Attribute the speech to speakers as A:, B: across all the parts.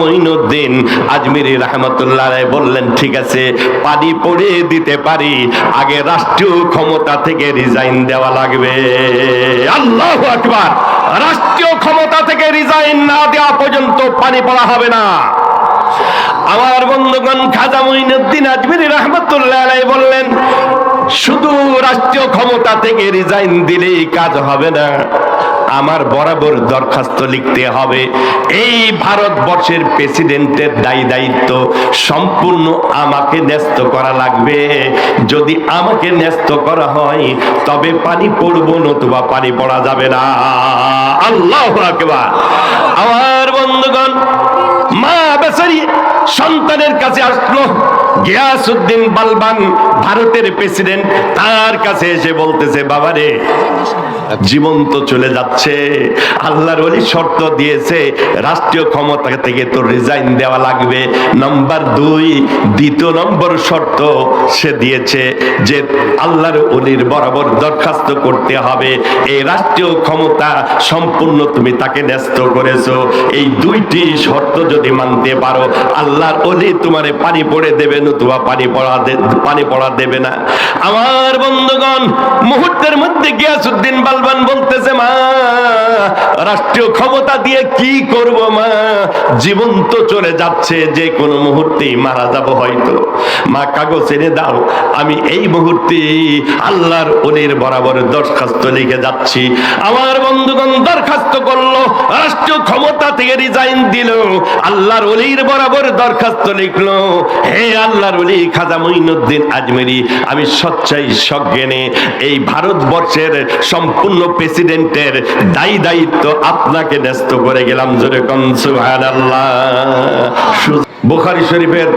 A: মঈনুদ্দিন আজমিরি রাহমাতুল্লাহ আলাইহি বললেন, ঠিক আছে পানি পড়ে দিতে পারি, আগে রাষ্ট্রীয় ক্ষমতা থেকে রিজাইন দেওয়া লাগবে। আল্লাহু আকবার। রাষ্ট্রীয় ক্ষমতা থেকে রিজাইন না দেওয়া পর্যন্ত পানি পড়া হবে না। আমার বন্ধুগণ, খাজা মঈনুদ্দিন আজমিরি রাহমাতুল্লাহ আলাইহি বললেন, শুধু রাষ্ট্রীয় ক্ষমতা থেকে রিজাইন দিলেই কাজ হবে না, আমার বরাবর দরখাস্ত লিখতে হবে। এই ভারতবর্ষের প্রেসিডেন্টের দায়িত্ব সম্পূর্ণ আমাকে ন্যস্ত করা লাগবে। যদি আমাকে ন্যস্ত করা হয় তবে পানি পড়বো, নতুবা পানি পড়া যাবে না। আল্লাহু আকবার। আমার বন্ধুগণ, মা বেচারি সন্তানের কাছে আসলো। গিয়াসউদ্দিন বালবান ভারতের প্রেসিডেন্ট, তার কাছে এসে বলতেছে, বাবারে জীবন তো চলে যাচ্ছে, আল্লাহর ওলি শর্ত দিয়েছে রাষ্ট্রীয় ক্ষমতা থেকে তো রিজাইন দেওয়া লাগবে। নাম্বার 2, দ্বিতীয় নম্বর শর্ত সে দিয়েছে যে আল্লাহর ওলির বরাবর দরখাস্ত করতে হবে, এই রাষ্ট্রীয় ক্ষমতা সম্পূর্ণ তুমি তাকে ন্যস্ত করেছো। এই 2টি শর্ত যদি মানতে পারো, আল্লাহর ওলি তোমারে পানি পড়ে দেবে, নতুবা পানি পড়া দেবে না। আমার বন্ধুগণ, মুহূর্তের মধ্যে গিয়াসউদ্দিন বালবান বলতেছে, মা রাষ্ট্রীয় ক্ষমতা দিয়ে কি করব মা, জীবন তো চলে যাচ্ছে, যে কোনো মুহূর্তেই মারা যাব হয়তো। মা কাগজ এনে দাও, আমি এই মুহূর্তে আল্লাহর ওলির বরাবর দরখাস্ত লিখে যাচ্ছি। আমার বন্ধুগণ, দরখাস্ত করলো, রাষ্ট্রীয় ক্ষমতা থেকে রিজাইন দিল, আল্লাহর ওলির বরাবর দরখাস্ত লিখলো, হে আল্লাহর ওলি খাজা মঈনুদ্দিন আজমিরি, আমি সচ্চাই সজ্ঞানে এই ভারতবর্ষের সম্পূর্ণ প্রেসিডেন্টের দায়িত্ব আপনাকে ন্যস্ত করে গেলাম। জোরে কোন সুবহানাল্লাহ। বুখারী শরীফের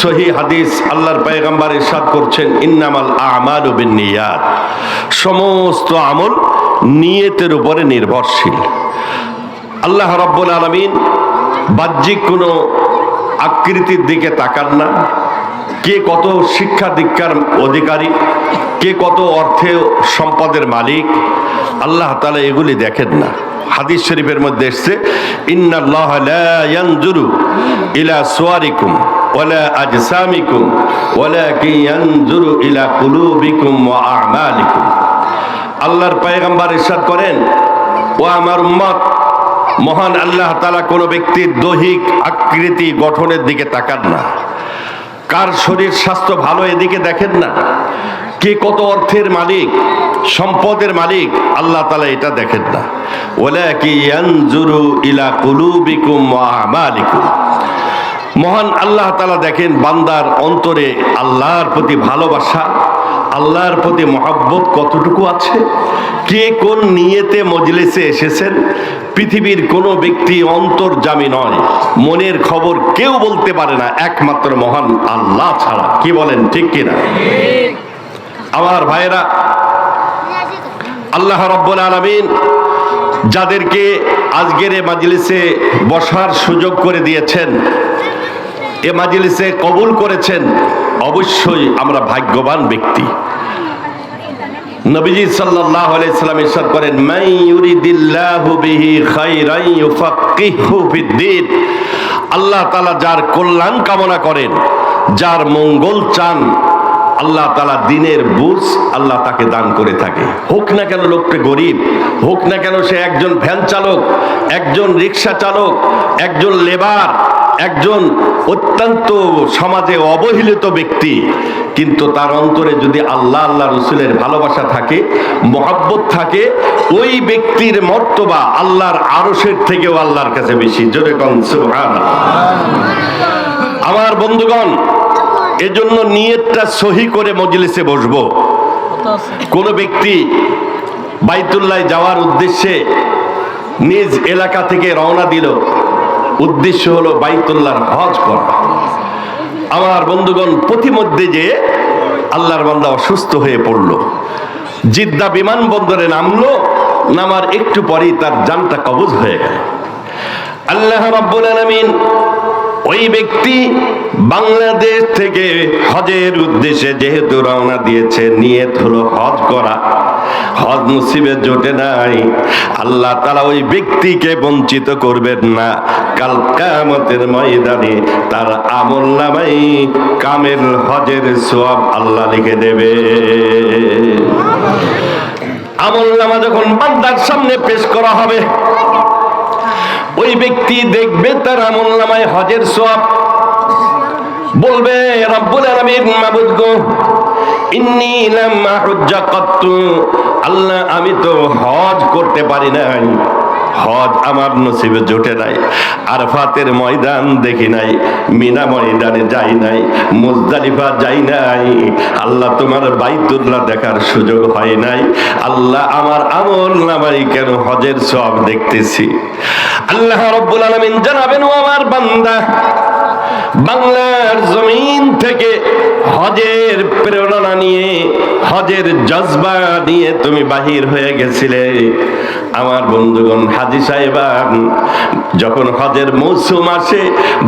A: সহিহ হাদিস, আল্লাহর পয়গম্বর ইরশাদ করছেন, ইন্নামাল আমালু বিন্নিয়াত, সমস্ত আমল নিয়তের উপরে নির্ভরশীল। আল্লাহ রাব্বুল আলামিন বাহ্যিক কোনো আকৃতির দিকে তাকান না, কে কত শিক্ষা দীক্ষার অধিকারী, কে কত অর্থে সম্পদের মালিক, আল্লাহ তাআলা এগুলি দেখেন না। হাদিস শরীফের মধ্যে এসেছে, ইন্নাল্লাহ লা ইয়ানজুরু ইলা সুওয়ারিকুম ওয়ালা আজসামিকুম ওয়ালাকিন ইয়ানজুরু ইলা কুলুবিকুম ওয়া আ'মালিকুম। আল্লাহর পয়গম্বর ইরশাদ করেন, ও আমার উম্মত, মহান আল্লাহ তাআলা কোনো ব্যক্তির দৈহিক আকৃতি গঠনের দিকে তাকান না, কার শরীর স্বাস্থ্য ভালো এদিকে দেখেন না, কে কত অর্থের মালিক, সম্পদের মালিক, আল্লাহ তাআলা এটা দেখেন না। ওয়ালাকিন ইয়ানজুরু ইলা কুলুবিকুম ওয়া আমালিকুম। মহান আল্লাহ তাআলা দেখেন বান্দার অন্তরে আল্লাহর প্রতি ভালোবাসা, আল্লাহর প্রতি মহব্বত কতটুকু আছে, কে কোন নিয়তে মজলিসে এসেছেন। পৃথিবীর কোনো ব্যক্তি অন্তর্যামী নয়, মনের খবর কেউ বলতে পারে না একমাত্র মহান আল্লাহ ছাড়া। কি বলেন, ঠিক কিনা? আমার ভাইরা, আল্লাহ রাব্বুল আলামিন যাদেরকে আজকের এ মাজলিসে বসার সুযোগ করে দিয়েছেন, এ মাজলিসে কবুল করেছেন, অবশ্যই আমরা ভাগ্যবান ব্যক্তি। নবীজি সাল্লাল্লাহু আলাইহি সাল্লাম ইরশাদ করেন, মান ইউরিদিল্লাহু বিহি খায়রান ইউফাক্কিহু ফিদ্দীন। আল্লাহ তাআলা যার কল্যাণ কামনা করেন, যার মঙ্গল চান, আল্লাহ তাআলা দ্বীনের বুঝ আল্লাহ তাকে দান করে থাকে। হোক না কেন লোকটা গরিব, হোক না কেন সে একজন ভ্যান চালক, একজন রিক্সা চালক, একজন লেবার, একজন অত্যন্ত সমাজে অবহেলিত ব্যক্তি, কিন্তু তার অন্তরে যদি আল্লাহ আল্লাহ রাসূলের ভালোবাসা থাকে, মহব্বত থাকে, ওই ব্যক্তির মর্তবা আল্লাহর আরশের থেকেও আল্লাহর কাছে বেশি। জোরে কোন সুবহানাল্লাহ। আমার বন্ধুগণ, এজন্য নিয়তটা সহি করে মজলিসে বসবো। কোন ব্যক্তি বাইতুল্লাহ যাওয়ার উদ্দেশ্যে নিজ এলাকা থেকে রওনা দিল, উদ্দেশ্য হলো বাইতুল্লাহর হজ করা। আমার বন্ধুগণ, পথিমধ্যে যে আল্লাহর বান্দা অসুস্থ হয়ে পড়ল, জিদ্দা বিমানবন্দরে নামলো, নামার একটু পরেই তার জানটা কবজ হয়ে গেল। আল্লাহ রাব্বুল আলামিন ওই ব্যক্তি বাংলাদেশ থেকে হজের উদ্দেশ্যে যেহেতু রওনা দিয়েছে, নিয়ত হলো হজ করা, হজ নসিবে জোটে নাই, আল্লাহ তাআলা ওই ব্যক্তিকে বঞ্চিত করবেন না। কাল কিয়ামতের ময়দানে তার আমলনামায় কামেল হজের সওয়াব আল্লাহ লিখে দেবে। আমলনামা যখন বান্দার সামনে পেশ করা হবে, ওই ব্যক্তি দেখবে তার আমলনামায় হজের সওয়াব, বলবে রব্বুল আলামিন, মাবুদ গো, ইন্নী লাম আহুজ্জা কাত্তু, আল্লাহ আমি তো হজ করতে পারি নাই, হজ আমার নসিবে জোটে নাই, আরাফাতের ময়দান দেখি নাই, মিনা ময়দানে যাই নাই, মুজদালিফা যাই নাই, আল্লাহ তোমার বাইতুল্লাহ দেখার সুযোগ হয় নাই, আল্লাহ আমার আমলনামায় কেন হজের সওয়াব দেখতেছি? আল্লাহ রাব্বুল আলামিন জানাবেন, ও আমার বান্দা, বাংলার জমিন থেকে হজের প্রেরণা নিয়ে, হজের জজবা নিয়ে তুমি বাহির হয়ে গেছিলে। আমার বন্ধুগণ, হাজী সাহেবান যখন হজের মৌসুম আসে,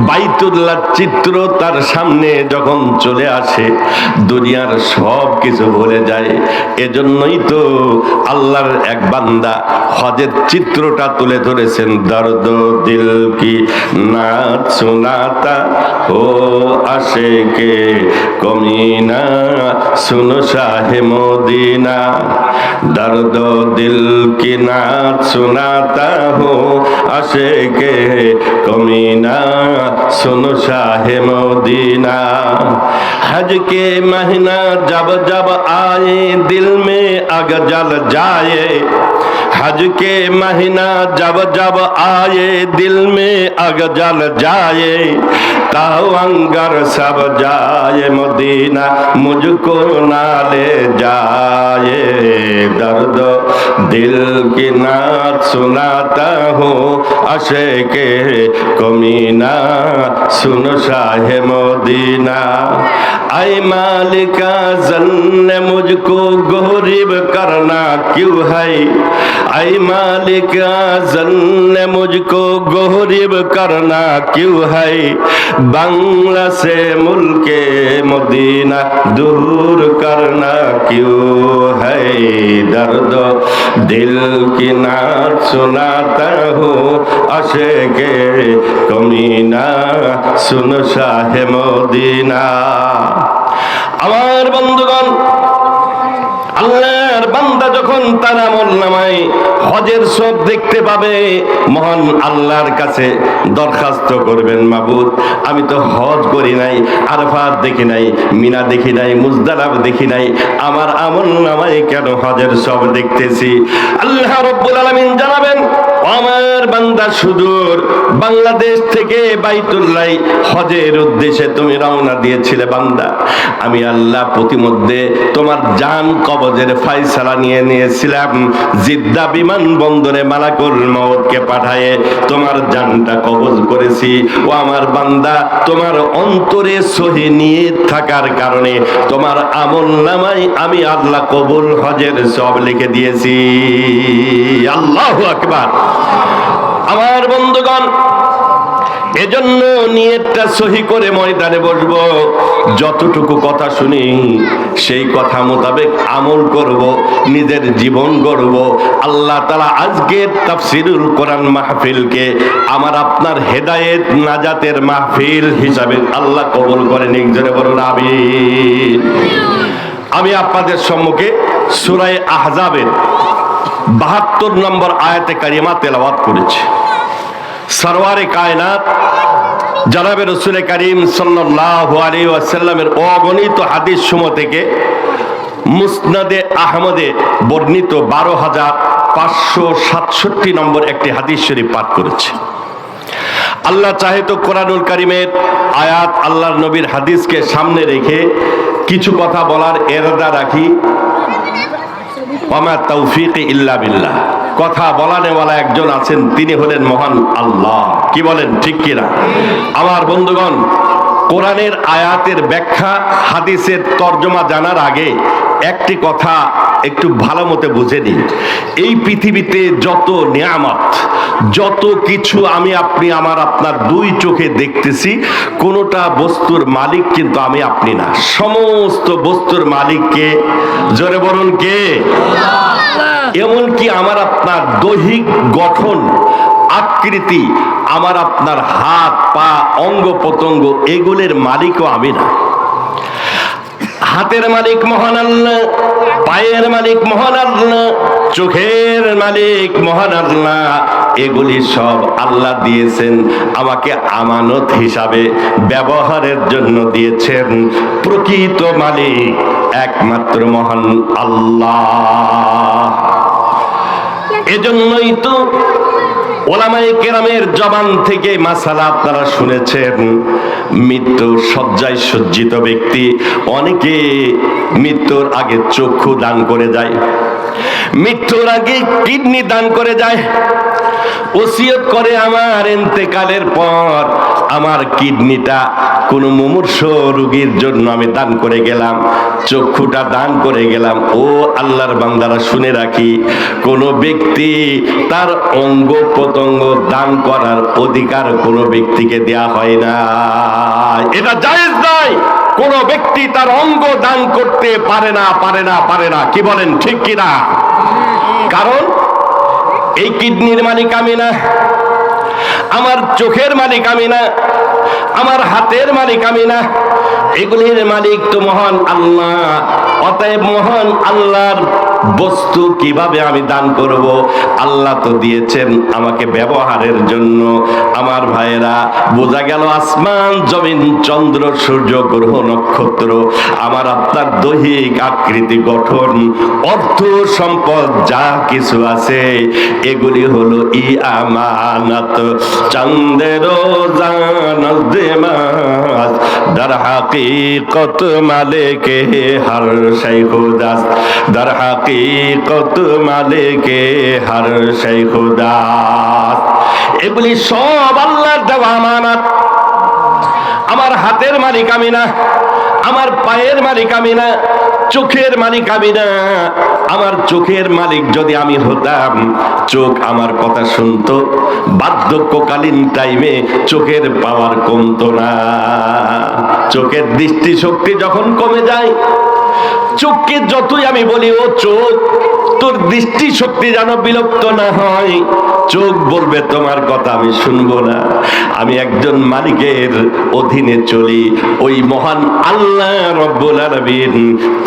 A: বাইতুল্লাহ চিত্র তার সামনে যখন চলে আসে, দুনিয়ার সব কিছু ভুলে যায়। এজন্যই তো আল্লাহর এক বান্দা হজের চিত্রটা তুলে ধরেছেন, দর্দ দিল কি নাত সুনাতা ও আশিকে কমিনা সুনো শাহে মদিনা, দর্দ দিল কি নাত সুনাতা হো আশিকে কমিনা सुनो शाहे मदीना। हज के महीना जब जब आए दिल में आग जल जाए, हज के महीना जब जब आए दिल में आग जल जाए, तावंगर सब जाए मदीना मुझको ना ले जाए, दर्द दिल की नात सुनाता हूँ आशिके कमीना सुनो शाहे मदीना। ऐ मालिका जन्ने मुझको गरीब करना क्यों है, ऐ मालिका जन्ने मुझको गरीब करना क्यों है, बांग्ला से मुल्के मदीना दूर करना क्यों है, दर्द दिल की नात सुनाता हूँ आशिके कमीना सुनो शाहे मदीना। আমার বন্ধুগণ, আল্লাহর বান্দা যখন তার আমলনামায় হজের সব দেখতে পাবে, মহান আল্লাহর কাছে দরখাস্ত করবেন, মাবুদ আমি তো হজ করি নাই, আরাফাত দেখি নাই, মিনা দেখি নাই, মুজদালিফা দেখি নাই, আমার আমলনামায় কেন হজের সব দেখতেছি? আল্লাহ রাব্বুল আলামিন জানাবেন, আমার বান্দা সুদূর বাংলাদেশ থেকে বাইতুল্লাহ হজের উদ্দেশ্যে তুমি রওনা দিয়েছিলে বান্দা, আমি আল্লাহ প্রতিমধ্যে তোমার জান কবজের ফয়সালা নিয়ে নিয়েছিলাম। জিদ্দা বিমান বন্দরে মালাকুল মউতকে পাঠায়ে তোমার জানটা কবজ করেছি। ও আমার বান্দা, তোমার অন্তরে সহি নিয়ত থাকার কারণে তোমার আমলনামায় আমি আল্লাহ কবুল হজের সব লিখে দিয়েছি। আল্লাহু আকবার। আমার বন্ধুগণ, এজন্য নিয়তটা সহি করে ময়দানে বসবো, যতটুকু কথা শুনি সেই কথা মোতাবেক আমল করব, নিজের জীবন গড়ব। আল্লাহ তাআলা আজকের তাফসীরুল কোরআন মাহফিলকে আমার আপনার হেদায়েত নাজাতের মাহফিল হিসাবে আল্লাহ কবুল করেন। একজনে বলুন আমিন। আমি আপনাদের সম্মুখে সূরা আহজাবের 72 নম্বর আয়াতে কারিমা তেলাওয়াত করেছি। সরওয়ারে কায়নাত জনাবে রাসূল করিম সাল্লাল্লাহু আলাইহি ওয়াসাল্লামের অগণিত হাদিস সমূহ থেকে মুসনাদে আহমদে বর্ণিত 12567 নম্বর একটি হাদিস শরীফ পাঠ করেছে। আল্লাহ চাহে তো কোরআনুল কারীমের আয়াত, আল্লাহর নবীর হাদিসকে সামনে রেখে কিছু কথা বলার ইরাদা রাখি। ওয়ামা তাওফীকি ইল্লা বিল্লাহ। কথা বলানেওয়ালা একজন আছেন, তিনি হলেন মহান আল্লাহ। কি বলেন, ঠিক কিনা? আমার বন্ধুগণ, কোরআনের আয়াতের ব্যাখ্যা, হাদিসের তর্জমা জানার আগে একটি কথা একটু ভালো মতো বুঝে নিন, এই পৃথিবীতে যত নিয়ামত, যত কিছু আমি আপনি আমার আপনার দুই চোখে দেখতেছি, কোনোটা বস্তুর মালিক কিন্তু আমি আপনি না। সমস্ত বস্তুর মালিক কে? জোরে বলুন কে? এমনকি আমার আপনার দৈহিক গঠন, আকৃতি, আমার আপনার হাত পা অঙ্গ প্রত্যঙ্গ, এগুলির মালিকও আমি না। হাতের মালিক মহান আল্লাহ, পায়ের মালিক মহান আল্লাহ, চোখের মালিক মহান আল্লাহ। এগুলি সব আল্লাহ দিয়েছেন আমাকে আমানত হিসাবে ব্যবহারের জন্য দিয়েছেন। প্রকৃত মালিক একমাত্র মহান আল্লাহ। এজন্যই তো ওলামায়ে কেরামের জবান থেকে মাসালা আপনারা শুনেছেন, মৃত্যুর শয্যায় সজ্জিত ব্যক্তি অনেকে মৃত্যুর আগে চক্ষু দান করে যায়, মৃত্যুর আগে কিডনি দান করে যায়, ওসিয়ত করে আমার ইন্তেকালের পর আমার কিডনিটা কোন মুমূর্ষ রোগীর জন্য আমি দান করে গেলাম, চক্ষুটা দান করে গেলাম। ও আল্লাহর বান্দারা শুনে রাখি, কোন ব্যক্তি তার অঙ্গ প্রত্যঙ্গ দান করার অধিকার কোন ব্যক্তিকে দেয়া হয় না, এটা জায়েজ নয়। কোন ব্যক্তি তার অঙ্গ দান করতে পারে না, পারে না, পারে না। কি বলেন, ঠিক কিনা? কারণ এই কিডনির মালিক আমি না, আমার চোখের মালিক আমি না, আমার হাতের মালিক আমি না, এগুলির মালিক তো মহান আল্লাহ। অতএব মহান আল্লাহর বস্তু কিভাবে আমি দান করব? আল্লাহ তো দিয়েছেন আমাকে ব্যবহারের জন্য। আমার ভাইয়েরা, বোঝা গেল আসমান জমিন চন্দ্র সূর্য গ্রহ নক্ষত্র, আমার আপনার দৈহিক আকৃতি গঠন, অর্থ সম্পদ যা কিছু আছে, এগুলি হলো ই আমানত। চাঁদের জানাজ در حقیقت مالک ہر شے خداست، در حقیقت مالک ہر شے خداست। এগুলি সব আল্লাহর দেওয়া আমানত। আমার হাতের মালিক আমি না, আমার পায়ের মালিক আমি না, চোখের মালিক আমি না। আমার চোখের মালিক যদি আমি হতাম, চোখ আমার কথা শুনতো, বার্ধক্যকালীন টাইমে চোখের পাওয়ার কমতো না। চোখের দৃষ্টি শক্তি যখন কমে যায়, চোখকে যতই আমি বলি, ও চোখ তোর দৃষ্টি শক্তি যেন বিলুপ্ত না হয়, চোখ বলবে তোমার কথা আমি শুনবো না। আমি একজন মালিকের অধীনে চলি, ওই মহান আল্লাহ রব্বুল আলামিন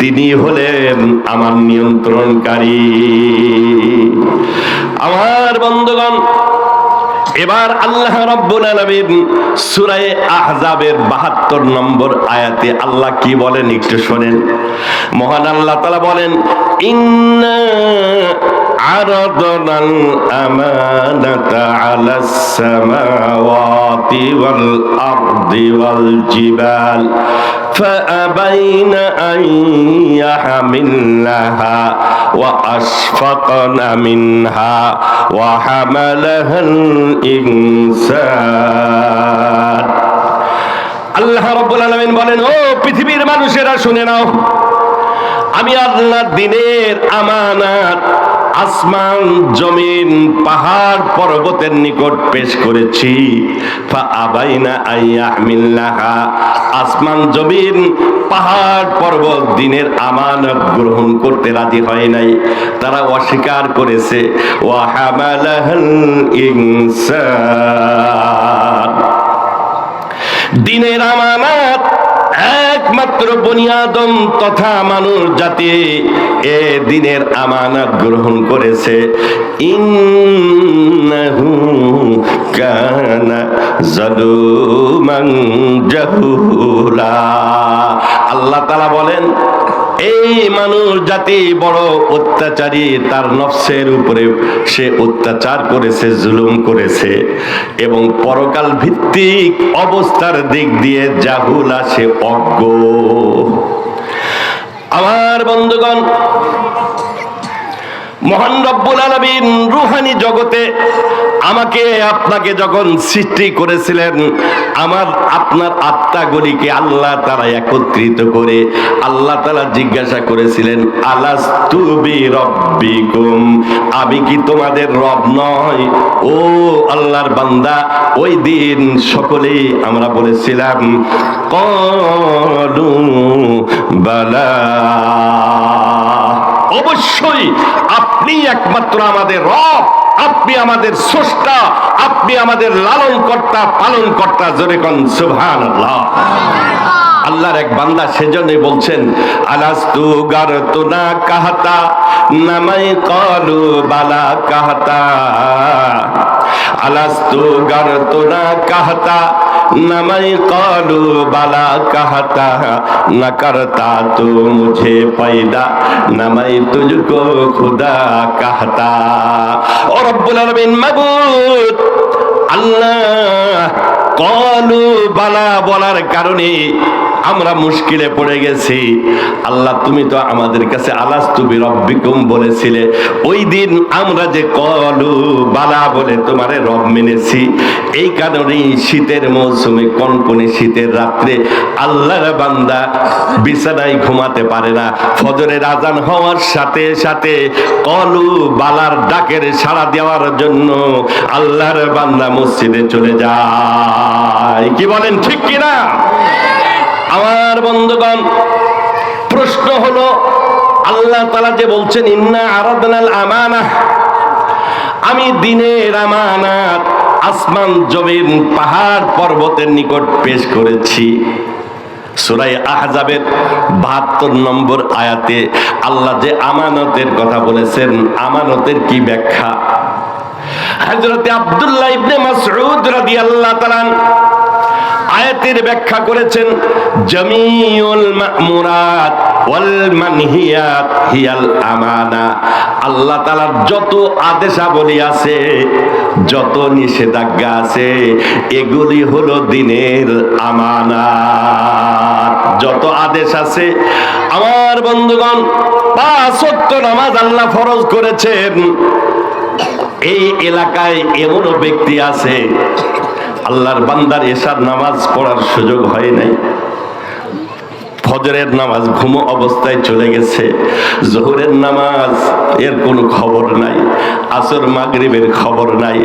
A: তিনি হলেন আমার নিয়ন্ত্রণকারী। আমার বন্ধুগণ, এবার আল্লাহ রাব্বুল আলামিন সূরা আহজাবের 72 নম্বর আয়াতে আল্লাহ কি বলেন একটু শুনেন। মহান আল্লাহ তাআলা বলেন, ইন্না আরাদনাল আমানাতা আলাস সামাওয়াতি ওয়াল আরদি ওয়াল জিবাল فأبين أن يحملنها وأشفقن منها وحملها الإنسان। আল্লাহ রাব্বুল আলামিন বলেন, ও পৃথিবীর মানুষেরা শুনে নাও, আমি আল্লাহর দ্বীনের আমানত আসমান জমিন পাহাড় পর্বতের নিকট পেশ করেছি। ফাআবাইনা আইয়াহমিলনাহা, আসমান জমিন পাহাড় পর্বত দ্বীনের আমানত গ্রহণ করতে রাজি হয় নাই, তারা অস্বীকার করেছে। ওয়া হামালাহাল ইনসান, দ্বীনের আমানত একমাত্র বনি আদম তথা মানুষ জাতি এ দ্বীনের আমানত গ্রহণ করেছে। ইন্নাহু কানা যালুমান জাহুলা। আল্লাহ তাআলা বলেন, এই মানুষ জাতি বড় অত্যাচারী, তার নফসের উপরে সে অত্যাচার করেছে, জুলুম করেছে, এবং পরকাল ভিত্তিক অবস্থার দিক দিয়ে জাহুলা, সে অজ্ঞ। আমার বন্ধুগণ, মহান রব্বুল আলামিন রূহানি জগতে আমাকে আপনাকে যখন সৃষ্টি করেছিলেন, আমার আপনার আত্মাগুলিকে আল্লাহ তাআলা একত্রিত করে আল্লাহ তাআলা জিজ্ঞাসা করেছিলেন, আলাস্তু বিরাব্বিকুম, আমি কি তোমাদের রব নয়? ও আল্লাহর বান্দা, ওই দিন সকলেই আমরা বলেছিলাম ক্বালু বালা, অবশ্যই আপনি একমাত্র আমাদের রব, আপনি আমাদের স্রষ্টা, আপনি আমাদের লালন কর্তা, পালন কর্তা। জোরে কোন সুবহানাল্লাহ। আল্লাহর এক বান্দা সেজন্যই বলছেন, আলাস্তু গারতুনা কাহাতা নামাই ক্বালু বালা কাহাতা, আলাস্তু গারতুনা কাহাতা নামাই ক্বালু বালা কাহাতা, না করতা তু মুঝে পয়দা নামাই তুঝকো খুদা কাহাতা। ও রব্বুল আলামিন, মাবুদ আল্লাহ, ক্বালু বালা বলার কারণে আমরা মুশকিলে পড়ে গেছি। আল্লাহ, তুমি তো আমাদের কাছে আলাস্তু বিরাব্বিকুম বলেছিলে, ওই দিন আমরা যে ক্বালু বালা বলে তোমারে রব মেনেছি। এই কারণেই শীতের মৌসুমে, কনকনে শীতের রাত্রে আল্লাহর বান্দা বিছানায় ঘুমাতে পারে না। ফজরের আজান হওয়ার সাথে সাথে ক্বালু বালার ডাকের সাড়া দেওয়ার জন্য আল্লাহর বান্দা মসজিদে চলে যায়। কি বলেন, ঠিক কিনা? আমার বন্ধুগণ, প্রশ্ন হলো, আল্লাহ তাআলা যে বলছেন ইন্না আরাদনাল আমানাহ, আমি দিনের আমানাত আসমান জমিন পাহাড় পর্বতের নিকট পেশ করেছি। সূরা আহজাবের ৭২ নম্বর আয়াতে আল্লাহ যে আমানতের কথা বলেছেন, আমানতের কি ব্যাখ্যা? হযরত আব্দুল্লাহ ইবনে মাসউদ রাদিয়াল্লাহু তাআলা আয়াতের ব্যাখ্যা করেছেন, জামিউল মা'মুরাত ওয়াল মানহিয়াত হিয়াল আমানা। আল্লাহ তাআলার যত আদেশাবলী আছে, যত নিষেধাজ্ঞা আছে, এগুলি হলো দিনের আমানাত। যত আদেশ আছে, আমার বন্ধুগণ, ৫ ওয়াক্ত নামাজ আল্লাহ ফরজ করেছেন। এই এলাকায় এমনও ব্যক্তি আছে, আল্লাহর বান্দার এশার নামাজ পড়ার সুযোগ হয় নাই, ফজরের নামাজ ঘুমো অবস্থায় চলে গেছে, জোহরের নামাজ এর কোনো খবর নাই, আসর মাগরিবের খবর নাই,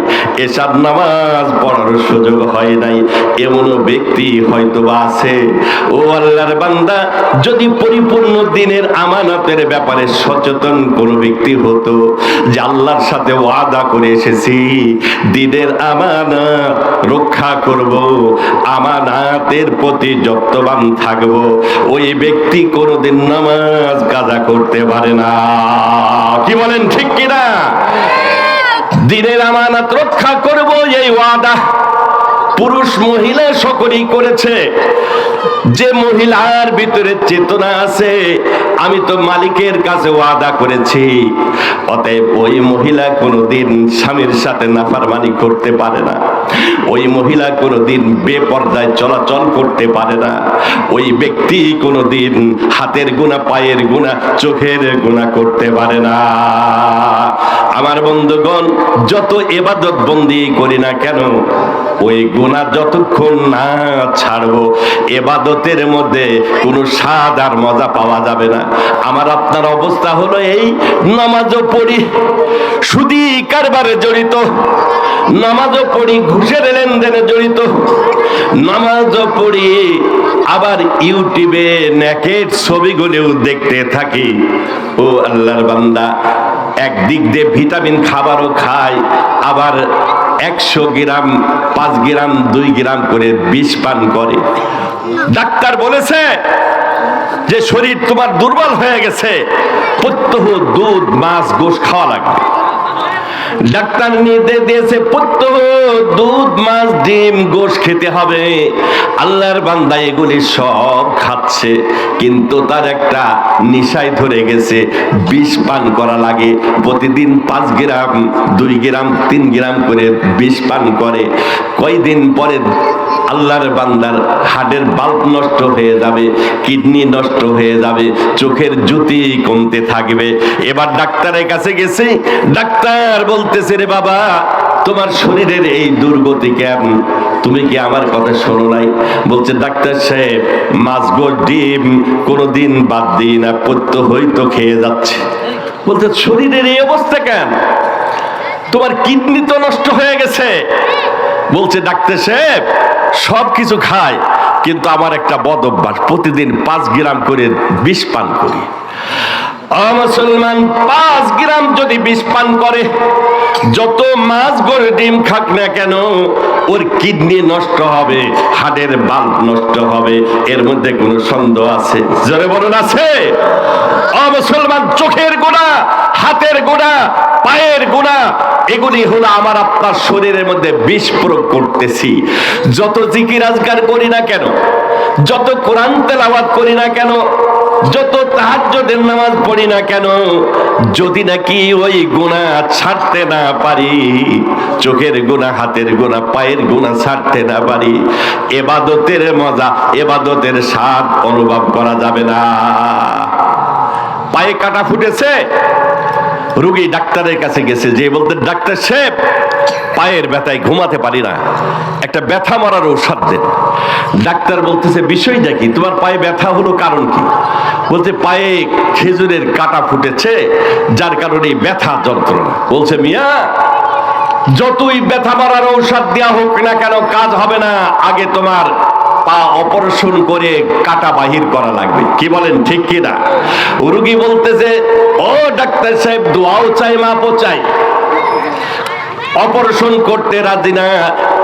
A: এশার নামাজ পড়ার সুযোগ হয় নাই। এমনও ব্যক্তি হয়তোবা আছে। ও আল্লাহর বান্দা, যদি পরিপূর্ণ দিনের আমানতের ব্যাপারে সচেতন কোনো ব্যক্তি হতো, যে আল্লাহর সাথে ওয়াদা করে এসেছি দিনের আমানত রক্ষা করব, আমানাতের প্রতি যত্নবান থাকব, ওই ব্যক্তি কোনোদিন নামাজ কাজা করতে পারে না। কি বলেন, ঠিক কিনা? দিনের আমানত রক্ষা করব, এই ওয়াদা পুরুষ মহিলা সকলেই করেছে। যে মহিলার ভিতরে চেতনা আছে, আমি তো মালিকের কাছে ওয়াদা করেছি, অতএব ওই মহিলা কোনোদিন স্বামীর সাথে নাফরমানি করতে পারে না, ওই মহিলা কোনোদিন বেপরদায় চলাচল করতে পারে না, ওই ব্যক্তি কোনোদিন হাতের গুনাহ, পায়ের গুনাহ, চোখের গুনাহ করতে পারে না। আমার বন্ধুগণ, যত ইবাদত বন্দি করি না কেন, ওই গুনাহ যতক্ষণ না ছাড়বো, ইবাদতের মধ্যে কোনো স্বাদ আর মজা পাওয়া যাবে না। আমার আপনার অবস্থা হলো এই, নামাজও পড়ি, সুদী কারবারে জড়িত, নামাজও পড়ি, ঘুষের লেনদেনে জড়িত, নামাজও পড়ি, আবার ইউটিউবে নেকেড ছবিগুলোও দেখতে থাকি। ও আল্লাহর বান্দা, একদিক দিয়ে ভিটামিন খাবারও খায়, আবার 100 গ্রাম, 5 গ্রাম, 2 গ্রাম করে বিষ পান করে। ডাক্তার বলেছে যে শরীর তোমার দুর্বল হয়ে গেছে, প্রত্যহ দুধ, মাছ, গোশত খাওয়া লাগবে। ডাক্তার নির্দেশ দিয়েছে প্রত্যহ দুধ, মাছ, ডিম, গোশত খেতে হবে। আল্লাহর বান্দা এগুলি সব খাচ্ছে, কিন্তু তার একটা নিশায় ধরে গেছে, বিষ পান করা লাগে। প্রতিদিন 5 গ্রাম, 2 গ্রাম, 3 গ্রাম করে বিষ পান করে। কয়দিন পরে আল্লাহর বান্দার হার্টের বাল্ব নষ্ট হয়ে যাবে, কিডনি নষ্ট হয়ে যাবে, চোখের জ্যোতি কমতে থাকবে। এবার ডাক্তারের কাছে গেছে, ডাক্তার বলতেছে, রে বাবা, তোমার শরীরের এই দুর্গতি কেন? তুমি কি আমার কথা শোনো নাই? বলছে ডাক্তার সাহেব, মাছ গো ডিম কোনোদিন বাদ দিই না, প্রত্যহই তো খেয়ে যাচ্ছে। বলছে শরীরের এই অবস্থা কেন? তোমার কিডনি তো নষ্ট হয়ে গেছে। বলছে ডাক্তার সাহেব, সব কিছু খায়, কিন্তু আমার একটা বদ অভ্যাস, প্রতিদিন 5 গ্রাম করে বিষ পান করি। মুসলমান, 5 গ্রাম যদি বিষ পান করে, যত মাছ গড়ে ডিম খাক না কেন, ওর কিডনি নষ্ট হবে, হাড়ের বাল্ব নষ্ট হবে। এর মধ্যে কোনো সন্দেহ আছে? জোরে বলুন আছে? মুসলমান, চোখের গোনা, হাতের গোনা, পায়ের গোনা, এগুলি হলো আমার আপনার শরীরের মধ্যে বিষ প্রয়োগ করতেছি। যত জিকির আজকার করি না কেন, যত কোরআন তেলাওয়াত করি না কেন, যত তাহাজ্জুদের নামাজ পড়ি না কেন, যদি নাকি ওই গুনাহ ছাড়তে না পারি, চোখের গুনাহ, হাতের গুনাহ, পায়ের গুনাহ ছাড়তে না পারি, ইবাদতের মজা, ইবাদতের স্বাদ অনুভব করা যাবে না। পায়ে কাটা ফুটেছে, রোগী ডাক্তারের কাছে গেছে, যে বলতে ডাক্তার সাহেব, পায়ের ব্যথায় ঘুমাতে পারি না, একটা ব্যথা মরার ঔষধ দেন। ডাক্তার বলতেছে বিষয়টা কি? তোমার পায়ে ব্যথা হলো কারণ কি? বলতে পায়ে খেজুরের কাটা ফুটেছে, যার কারণে ব্যথা যন্ত্রণা। বলছে মিয়া, যতই ব্যথা মরার ঔষধ দেওয়া হোক না কেন, কাজ হবে না। আগে তোমার পা অপারেশন করে কাটা বাহির করা লাগবে। কি বলেন, ঠিক কি না? রোগী বলতেছে, ও ডাক্তার সাহেব, দোয়াও চাই, মাপও চাই, অপারেশন করতে রাজি না,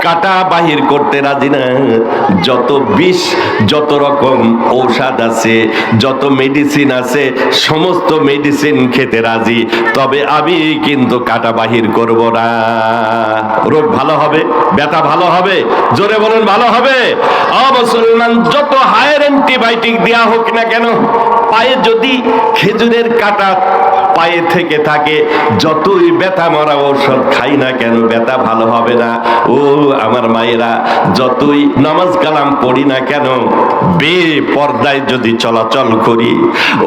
A: কাটা বাহির করতে রাজি না। যত বিষ, যত রকম ঔষধ আছে, যত মেডিসিন আছে, সমস্ত মেডিসিন খেতে রাজি, তবে আমি কিন্তু কাটা বাহির করব না। রোগ ভালো হবে, ব্যথা ভালো হবে, জোরে বলুন ভালো হবে। মুসলমান, যত হায়ার অ্যান্টিবায়োটিক দেওয়া হোক না কেন, পায়ে যদি খেজুরের কাটা পায়ে থেকে থাকে, যতই ব্যথা মরা ঔষধ খাই না কেন, ব্যথা ভালো হবে না। ও আমার মায়েরা, যতই নামাজ কালাম পড়ি না কেন, বেপর্দায় যদি চলাচল করি,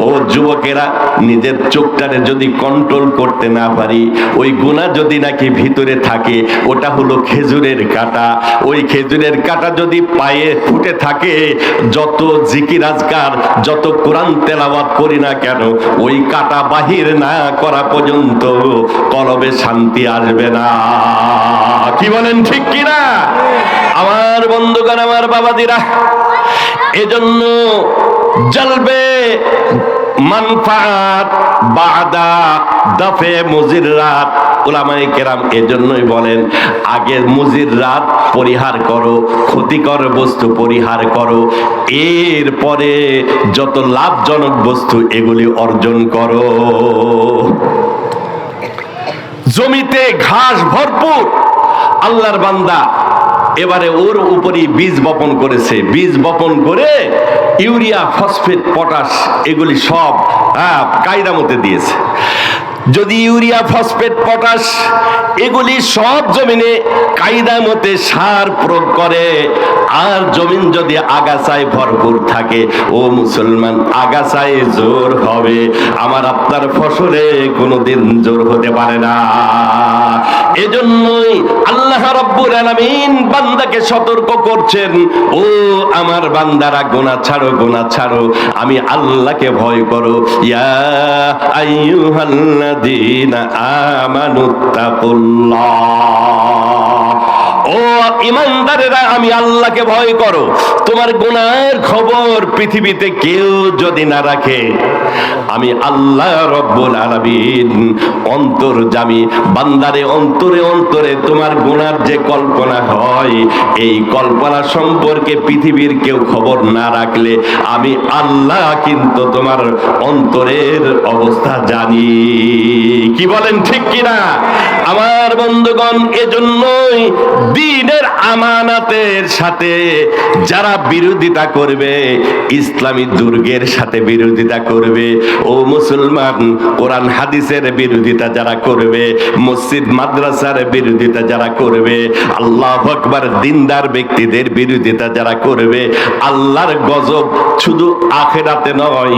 A: ও যুবকেরা, নিজের চোখটারে যদি কন্ট্রোল করতে না পারি, ওই গুনাহ যদি নাকি ভিতরে থাকে, ওটা হলো খেজুরের কাটা। ওই খেজুরের কাটা যদি পায়ে ফুটে থাকে, যত জিকির আজকার, যত কোরআন তেলাওয়াত করি না কেন, ওই কাটা বাহির না করা পর্যন্ত কলবে শান্তি আসবে না। কি বলেন, ঠিক কিনা? আমার বন্ধুগণ, আমার বাবাজিরা, এজন্য জ্বলবে মানফাত বাদা দাফে মুজিররাত। উলামায়ে কেরাম এজন্যই বলেন, আগে মুজিররাত পরিহার করো, ক্ষতিকর বস্তু পরিহার করো, এরপরে যত লাভজনক বস্তু এগুলি অর্জন করো। জমিতে ঘাস ভরপুর, আল্লাহর বান্দা এবারে ওর উপরই বীজ বপন করেছে। বীজ বপন করে ইউরিয়া, ফসফেট, পটাশ এগুলি সব কায়দা মতে দিয়েছে। যদি ইউরিয়া, ফসফেট, পটাশ এগুলি সব জমিনে কায়দা মতে সার প্রয়োগ করে, আর জমিন যদি আগাছায় ভরপুর থাকে, ও মুসলমান, আগাছায় জোর হবে, আমার আপনার ফসলে কোনোদিন জোর হতে পারে না। এজন্যই আল্লাহ রাব্বুল আলামিন বান্দাকে সতর্ক করছেন, ও আমার বান্দারা, গুনাহ ছাড়ো, গুনাহ ছাড়ো, আমি আল্লাহকে ভয় করো। ইয়া আইয়ুহাল্লাযীনা আমানুত্তাকুল্লাহ, ও ঈমানদারেরা, আমি আল্লাহকে ভয় করো। তোমার গুনাহের খবর পৃথিবীতে কেউ যদি না রাখে, আমি আল্লাহ রব্বুল আলামিন অন্তর্যামী, বান্দারে অন্তরে অন্তরে তোমার গুনার যে কল্পনা হয়, এই কল্পনা সম্পর্কে পৃথিবীর কেউ খবর না রাখলে, আমি আল্লাহ কিন্তু তোমার অন্তরের অবস্থা জানি। কি বলেন, ঠিক কিনা? আমার বন্ধুগণ, এজন্যই দ্বীনের আমানাতের সাথে যারা বিরোধিতা করবে, ইসলামী দুর্গের সাথে বিরোধিতা করবে, ও মুসলমান কোরআন হাদিসের বিরোধিতা যারা করবে, মসজিদ মাদ্রাসার বিরোধিতা যারা করবে, আল্লাহু আকবার দিনদার ব্যক্তিদের বিরোধিতা যারা করবে, আল্লাহর গজব শুধু আখিরাতে নয়,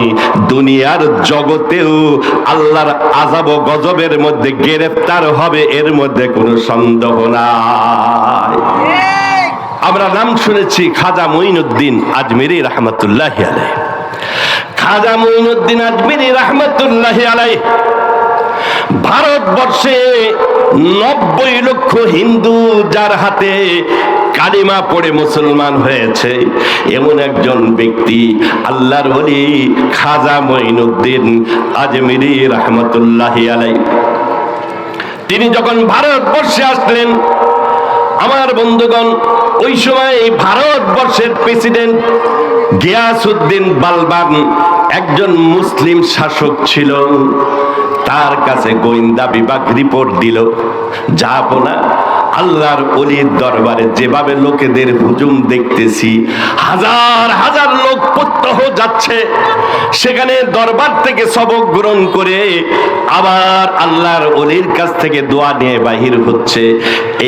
A: দুনিয়ার জগতেও আল্লাহর আযাব ও গজবের মধ্যে গ্রেফতার হবে, এর মধ্যে কোনো সন্দেহ নাই। আমরা নাম শুনেছি খাজা মঈনুদ্দিন আজমিরি রাহমাতুল্লাহি আলাইহি। খাজা মঈনুদ্দিন আজমিরি রাহমাতুল্লাহি আলাইহি ভারতবর্ষে 90 লক্ষ হিন্দু যার হাতে কালিমা পড়ে মুসলমান হয়েছে, এমন একজন ব্যক্তি আল্লাহর ওলি খাজা মঈনুদ্দিন আজমিরি রাহমাতুল্লাহি আলাইহি। তিনি যখন ভারতবর্ষে আসলেন, আমার বন্ধুগণ, ওই সময় ভারতবর্ষের প্রেসিডেন্ট গিয়াসউদ্দিন বালবান একজন মুসলিম শাসক ছিল। তার কাছে গোয়েন্দা বিভাগ রিপোর্ট দিল, যাবো না, আল্লাহর ওলির দরবারে যেভাবে লোকেদের হুজুম দেখতেছি, হাজার হাজার লোক প্রত্যহ যাচ্ছে, সেখানে দরবার থেকে সবক গ্রহণ করে আবার আল্লাহর ওলির কাছ থেকে দোয়া নিয়ে বাহির হচ্ছে,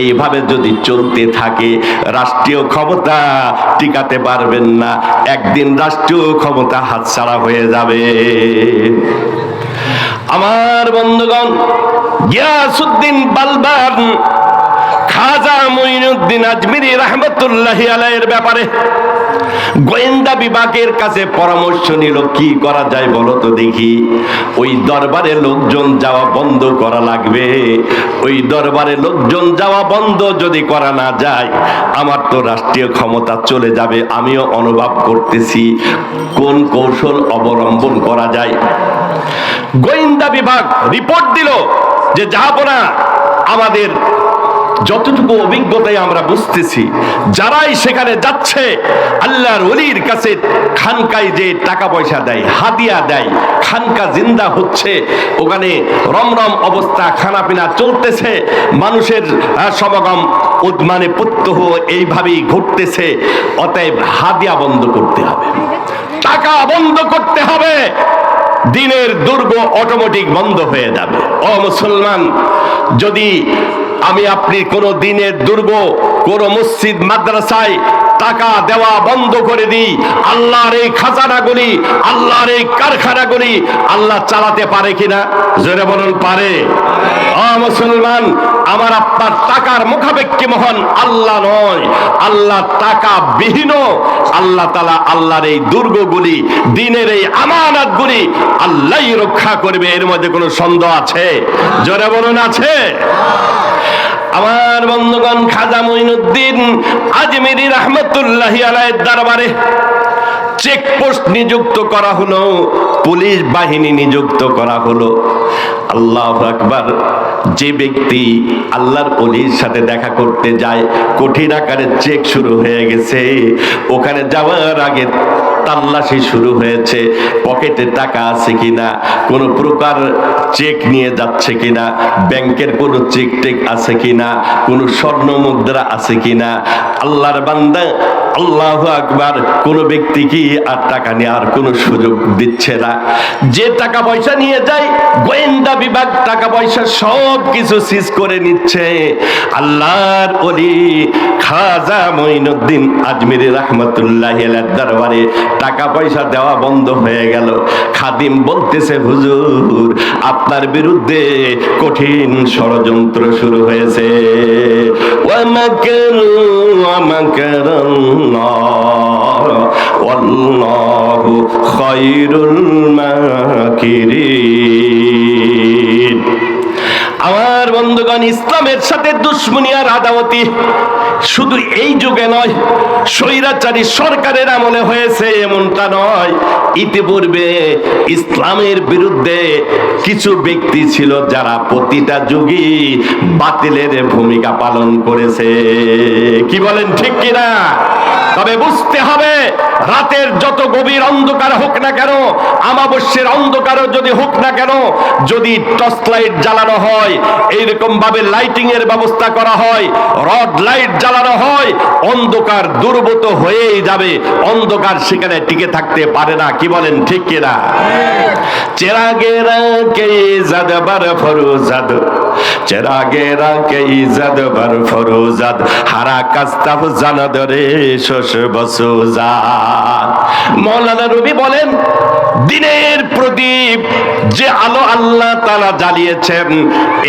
A: এইভাবে যদি চলতে থাকে রাষ্ট্রীয় ক্ষমতা টিকাতে পারবেন না, একদিন রাষ্ট্রীয় ক্ষমতা হাতছাড়া হয়ে যাবে। আমার বন্ধুগণ, গিয়াসউদ্দিন বালবান খাজা মঈনুদ্দিন আজমিরি রাহমাতুল্লাহি আলাইহির ব্যাপারে গোয়েন্দা বিভাগের কাছে পরামর্শ নিল, কি করা যায় বলো তো দেখি। ওই দরবারে লোকজন যাওয়া বন্ধ করা লাগবে। ওই দরবারে লোকজন যাওয়া বন্ধ যদি করা না যায়, আমার তো রাষ্ট্রীয় ক্ষমতা চলে যাবে। আমিও অনুভব করতেছি কোন কৌশল অবলম্বন করা যায়। গোয়েন্দা বিভাগ রিপোর্ট দিল যে যাবো না, আমাদের যতটুকু অভিজ্ঞতায় আমরা বুঝতেছি, যারাই সেখানে যাচ্ছে আল্লাহর ওলির কাছে খানকায় যে টাকা পয়সা দেয়, হাদিয়া দেয়, খানকা জিন্দা হচ্ছে, ওখানে রমরম অবস্থা, খানাপিনা চলতেছে, মানুষের সমাগম মানে প্রত্যহ এইভাবেই ঘটতেছে। অতএব হাদিয়া বন্ধ করতে হবে, টাকা বন্ধ করতে হবে, দিনের দুর্গ অটোমেটিক বন্ধ হয়ে যাবে। ও মুসলমান, যদি আমি আপনি কোন দিনের দুর্গ, কোন মসজিদ মাদ্রাসায় টাকা দেওয়া বন্ধ করে দিই, আল্লাহর এই খাজানাগুলি, আল্লাহর এই কারখানাগুলি আল্লাহ চালাতে পারে কিনা? জোরে বলুন, পারে। ও মুসলমান, আমার আপনার টাকার মুখাপেক্ষী মহান আল্লাহ নয়, আল্লাহ টাকা বিহীন। আল্লাহ তাআলা আল্লাহর এই দুর্গগুলি, দিনের এই আমানতগুলি আল্লাহই রক্ষা করবে, এর মধ্যে কোনো সন্দেহ আছে? জোরে বলুন, আছে? আমার বন্ধুগণ, খাজা মঈনুদ্দিন আজমিরি রাহমাতুল্লাহি আলাইহির দরবারে চেকপোস্ট নিযুক্ত করা হলো, পুলিশ বাহিনী নিযুক্ত করা হলো। আল্লাহু আকবার। যে ব্যক্তি আল্লাহর ওলির সাথে দেখা করতে যায়, কঠিন আকারে চেক শুরু হয়ে গেছে। ওখানে যাওয়ার আগে তাল্লাশি শুরু হয়েছে, পকেটে টাকা আছে কিনা, কোন প্রকার চেক নিয়ে যাচ্ছে কিনা, ব্যাংকের কোনো চেক টেক আছে কিনা, কোনো স্বর্ণ মুদ্রা আছে কিনা। আল্লাহর বান্দা, আল্লাহু আকবার, কোন ব্যক্তি কি আর টাকা নেওয়ার কোনো সুযোগ দিচ্ছে না। যে টাকা পয়সা নিয়ে যায়, গোয়েন্দা বিভাগ টাকা পয়সা সব কিছু সিজ করে নিচ্ছে। আল্লাহর ওলি খাজা মঈনুদ্দিন আজমিরি রাহমাতুল্লাহি আলাইহির দরবারে টাকা পয়সা দেওয়া বন্ধ হয়ে গেল। খাদিম বলতেছে, হুজুর, আপনার বিরুদ্ধে কঠিন ষড়যন্ত্র শুরু হয়েছে। ওয়া মাকারু ওয়া মাকারাল্লাহ ওয়াল্লাহু খায়রুল মাকিরিন। আমার বন্ধুগণ, ইসলামের সাথে দুশ্মনী আর আদাওয়াতি শুধু এই যুগে নয়, স্বৈরাচারী সরকারের আমলে হয়েছে এমনটা নয়, ইতিপূর্বে ইসলামের বিরুদ্ধে কিছু ব্যক্তি ছিল যারা প্রতিটা যুগই বাতিলের ভূমিকা পালন করেছে। কি বলেন ঠিক কিনা? তবে বুঝতে হবে, রাতের যত গভীর অন্ধকার হোক না কেন, আমাবস্যের অন্ধকারও যদি হোক না কেন, যদি টর্চ লাইট জ্বালানো হয়, এইরকম ভাবে লাইটিং এর ব্যবস্থা করা হয়, রড লাইট জ্বালানো হয়, অন্ধকার দূরীভূত হয়েই যাবে। অন্ধকার সেখানে টিকে থাকতে পারে না। কি বলেন ঠিক কিনা? চেরাগেরা কে জাদবার ফরোজাদ, চেরাগেরা কে জাদবার ফরোজাদ, হারা কাস্তাফ জানাদরে শোষ বসুজাদ। মৌলানা রুমি বলেন, দিনের প্রদীপ যে আলো আল্লাহ তাআলা জ্বালিয়েছেন,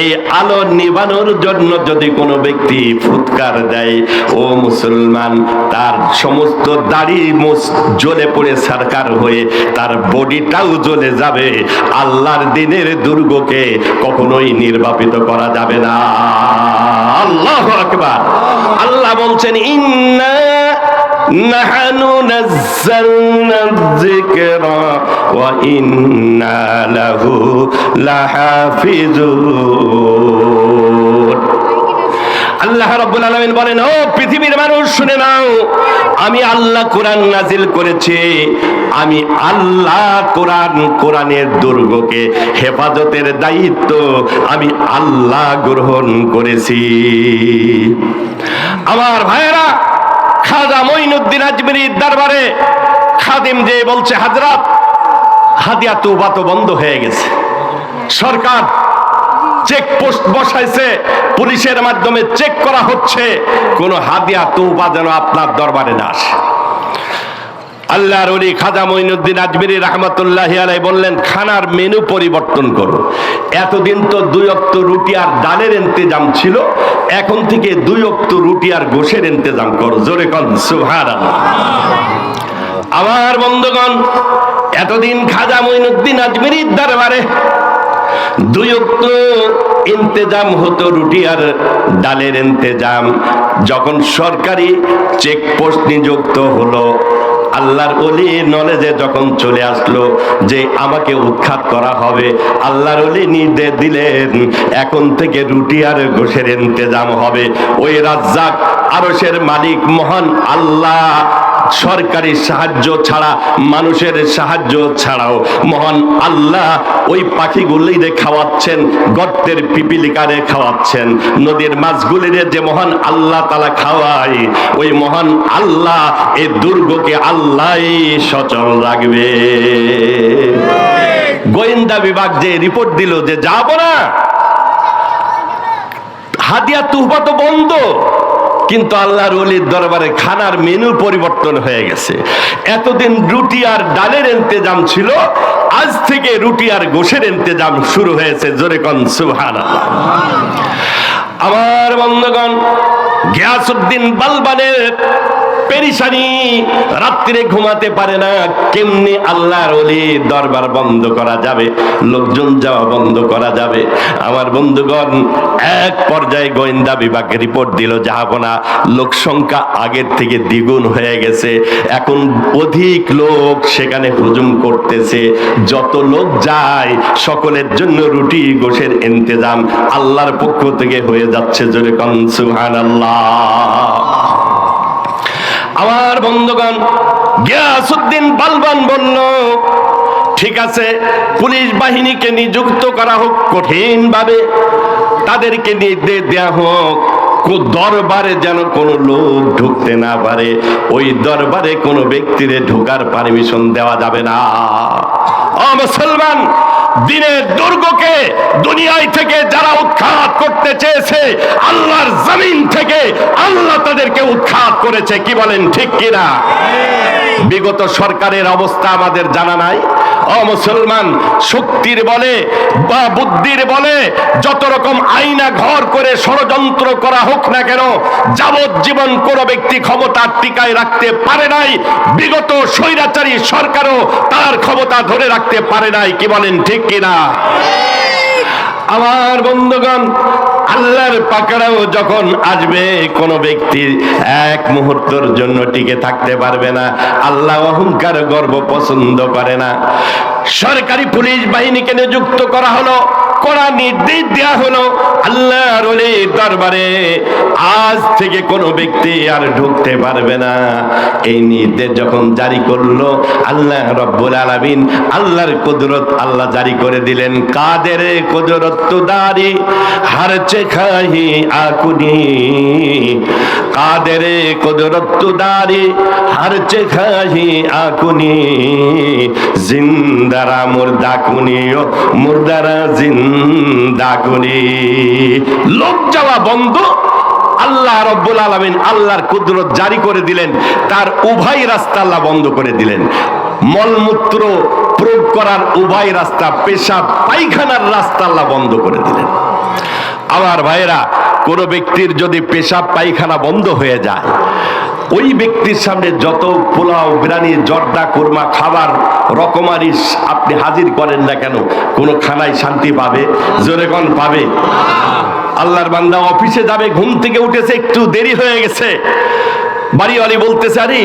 A: এই আলো নিভানোর জন্য যদি কোনো ব্যক্তি ফুৎকার দেয়, ও মুসলমান, তার সমস্ত দাড়ি মুছ জ্বলে পড়ে সারকার হয়ে তার বডিটাও জ্বলে যাবে। আল্লাহর দিনের দুর্গকে কখনোই নির্বাপিত করা যাবে না। আল্লাহু আকবার। আল্লাহ বলছেন, ইন্না নাহনু নাযালনা যিকরা ওয়া ইন্না লাহু লাহাফিজুন। আল্লাহ রাব্বুল আলামিন বলেন, ও পৃথিবীর মানুষ শুনে নাও, আমি আল্লাহ কোরআন নাজিল করেছি, আমি আল্লাহ কোরআনের দুর্গকে হেফাজতের দায়িত্ব আমি আল্লাহ গ্রহণ করেছি। আমার ভাইয়েরা, খাজা মঈনুদ্দিন আজমিরীর দরবারে খাদিম যে বলছে, হযরত, হাদিয়া তওবা তো বন্ধ হয়ে গেছে, সরকার চেকপোস্ট বসাইছে, পুলিশের মাধ্যমে চেক করা হচ্ছে, কোন হাদিয়া তওবা যেন আপনার দরবারে না আসে। আল্লাহর ওলি খাজা মঈনুদ্দিন আজমিরী রাহমাতুল্লাহি আলাইহি বললেন, খানার মেনু পরিবর্তন করো। এতদিন তো 2 ওয়াক্ত রুটি আর ডালের ইন্তজাম ছিল, এখন থেকে 2 ওয়াক্ত রুটি আর গোশের ইন্তজাম করো। জোরে কোন সুবহানাল্লাহ। আমার বন্ধুগণ, এতদিন খাজা মঈনুদ্দিন আজমিরীর দরবারে 2 ওয়াক্ত ইন্তজাম হতো, রুটি আর ডালের ইন্তজাম। যখন সরকারি চেকপোস্ট নিযুক্ত হলো, আল্লাহর ওলির নলেজে যখন চলে আসলো যে আমাকে উৎখাত করা হবে, আল্লাহর ওলি নির্দেশ দিলেন, এখন থেকে রুটি আর গোশের ইন্তজাম হবে। ওই রাজ্জাক, আরশের মালিক মহান আল্লাহ সরকারি সাহায্য ছাড়া, মানুষের সাহায্য ছাড়াও মহান আল্লাহ ওই পাখিগুলিরে খাওয়াচ্ছেন, গর্তের পিপিলিকারে খাওয়াচ্ছেন, নদীর মাছগুলিরে যে মহান আল্লাহ তাআলা খাওয়ায়, ওই মহান আল্লাহ এই দুর্গকে আল্লাহই সচল রাখবে। গোয়েন্দা বিভাগ যে রিপোর্ট দিল যে যাব না, হাদিয়া তুহফা তো বন্ধ, কিন্তু আল্লাহর ওলির দরবারে খানার মেনু পরিবর্তন হয়ে গেছে। এতদিন রুটি আর ডালের ইন্তজাম ছিল, আজ থেকে রুটি আর গোশের ইন্তজাম শুরু হয়েছে। জোরে কোন সুবহানাল্লাহ। আমার বন্ধুগণ, গিয়াসউদ্দিন বালবানের পেরেশানি, রাত্রে ঘুমাতে পারে না, কেমনি আল্লাহর ওলির দরবার বন্ধ করা যাবে, লোকজন যাওয়া বন্ধ করা যাবে। আমার বন্ধুগণ, এক পর্যায়ে গোয়েন্দা বিভাগ রিপোর্ট দিল, জাহাপনা লোক সংখ্যা আগের থেকে দ্বিগুণ হয়ে গেছে, এখন অধিক লোক সেখানে হুজুম করতেছে, যত লোক যায় সকলের জন্য রুটি গোশের ইন্তজাম আল্লাহর পক্ষ থেকে হয়ে যাচ্ছে। জোরে কোন সুবহানাল্লাহ। আমার বন্ধুগণ, গিয়াসউদ্দিন বালবান বলল, ঠিক আছে, পুলিশ বাহিনীকে নিযুক্ত করা হোক কঠিন ভাবে, তাদেরকে নির্দেশ দেয়া হোক দরবারে যেন কোনো লোক ঢুকতে না পারে, ওই দরবারে কোনো ব্যক্তিরে ঢোকার পারমিশন দেওয়া যাবে না। ও মুসলমান, দিনের দুর্গকে দুনিয়ায় থেকে যারা উৎখাত করতে চেয়েছে, আল্লাহর জমিন থেকে আল্লাহ তাদেরকে উৎখাত করেছে। কি বলেন ঠিক কিনা? বিগত সরকারের অবস্থা আমাদের জানা নাই। ও মুসলমান, শক্তির বলে বা বুদ্ধির বলে যত রকম আইনা ঘর করে ষড়যন্ত্র করা হোক না কেন, যাবজ্জীবন কোনো ব্যক্তি ক্ষমতা টিকায় রাখতে পারে নাই। বিগত স্বৈরাচারী সরকারও তার ক্ষমতা ধরে রাখতে পারে নাই। কি বলেন ঠিক কিনা? আমার বন্ধুগণ, আল্লাহর পাকড়াও যখন আসবে, কোন ব্যক্তি এক মুহূর্তের জন্য টিকে থাকতে পারবে না। আল্লাহ অহংকার গর্ব পছন্দ করে না। সরকারি পুলিশ বাহিনীকে নিযুক্ত করা হলো, কড়া নির্দেশ দেয়া হলো, আল্লাহর ওলির দরবারে আজ থেকে কোনো ব্যক্তি আর ঢুকতে পারবে না। এই নির্দেশ যখন জারি করলো আল্লাহ রব্বুল আলামিন, আল্লাহর কুদরত আল্লাহ জারি করে দিলেন, কাদের কুদরত তুদারি হার চেখাহি আকুনি, কাদের কুদরত তুদারি হার চেখাহি আকুনি, জিন্দারা মুর্দা কুনিও মুর্দারা জিন্দা কুনি। লোক যাওয়া বন্ধ। আল্লাহ রব্বুল আলামিন আল্লাহর কুদরত জারি করে দিলেন, তার উভয় রাস্তা আল্লাহ বন্ধ করে দিলেন। মলমূত্র প্রয়োগ করার উভয় রাস্তা, পেশাব পায়খানার রাস্তা আল্লাহ বন্ধ করে দিলেন। আমার ভাইরা, কোন ব্যক্তির যদি পেশাব পায়খানা বন্ধ হয়ে যায়, ওই ব্যক্তির সামনে যত পোলাও বিরিয়ানি জর্দা কুরমা খাবার রকমারি আপনি হাজির করেন না কেন, কোন খানায় শান্তি পাবে? জোরে কোন পাবে? আল্লাহর বান্দা অফিসে যাবে, ঘুম থেকে উঠেছে, একটু দেরি হয়ে গেছে, বাড়িওয়ালি বলতেছে, আরে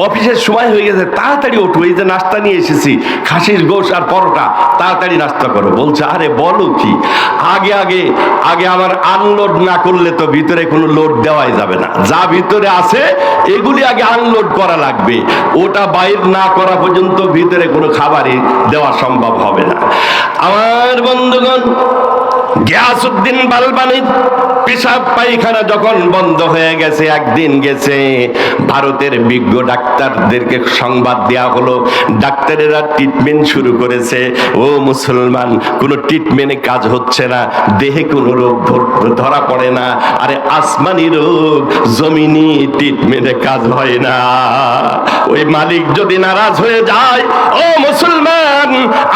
A: অফিসের সময় হয়ে গেছে, তাড়াতাড়ি ওঠো, এই যে নাস্তা নিয়ে এসেছি, খাসির গোশ আর পরোটা, তাড়াতাড়ি নাস্তা করো। বলছে, আরে বলো কি, আগে আগে আগে আমার আনলোড না করলে তো ভিতরে কোনো লোড দেওয়াই যাবে না, যা ভিতরে আছে এগুলি আগে আনলোড করা লাগবে, ওটা বাইর না করা পর্যন্ত ভিতরে কোনো খাবারই দেওয়া সম্ভব হবে না। আমার বন্ধুগণ, গিয়াসউদ্দিন বালবানির পেশাব পায়খানা যখন বন্ধ হয়ে গেছে, একদিন গেছে, ভারতের বিজ্ঞ ডাক্তারদেরকে সংবাদ দেয়া হলো, ডাক্তারেরা ট্রিটমেন্ট শুরু করেছে। ও মুসলমান, কোনো ট্রিটমেন্টে কাজ হচ্ছে না, দেহে কোনো রোগ ধরা পড়ে না, আরে আসমানি রোগ জমিনি ট্রিটমেন্টে কাজ হয় না। ওই মালিক যদি নারাজ হয়ে যায়, ও মুসলমান,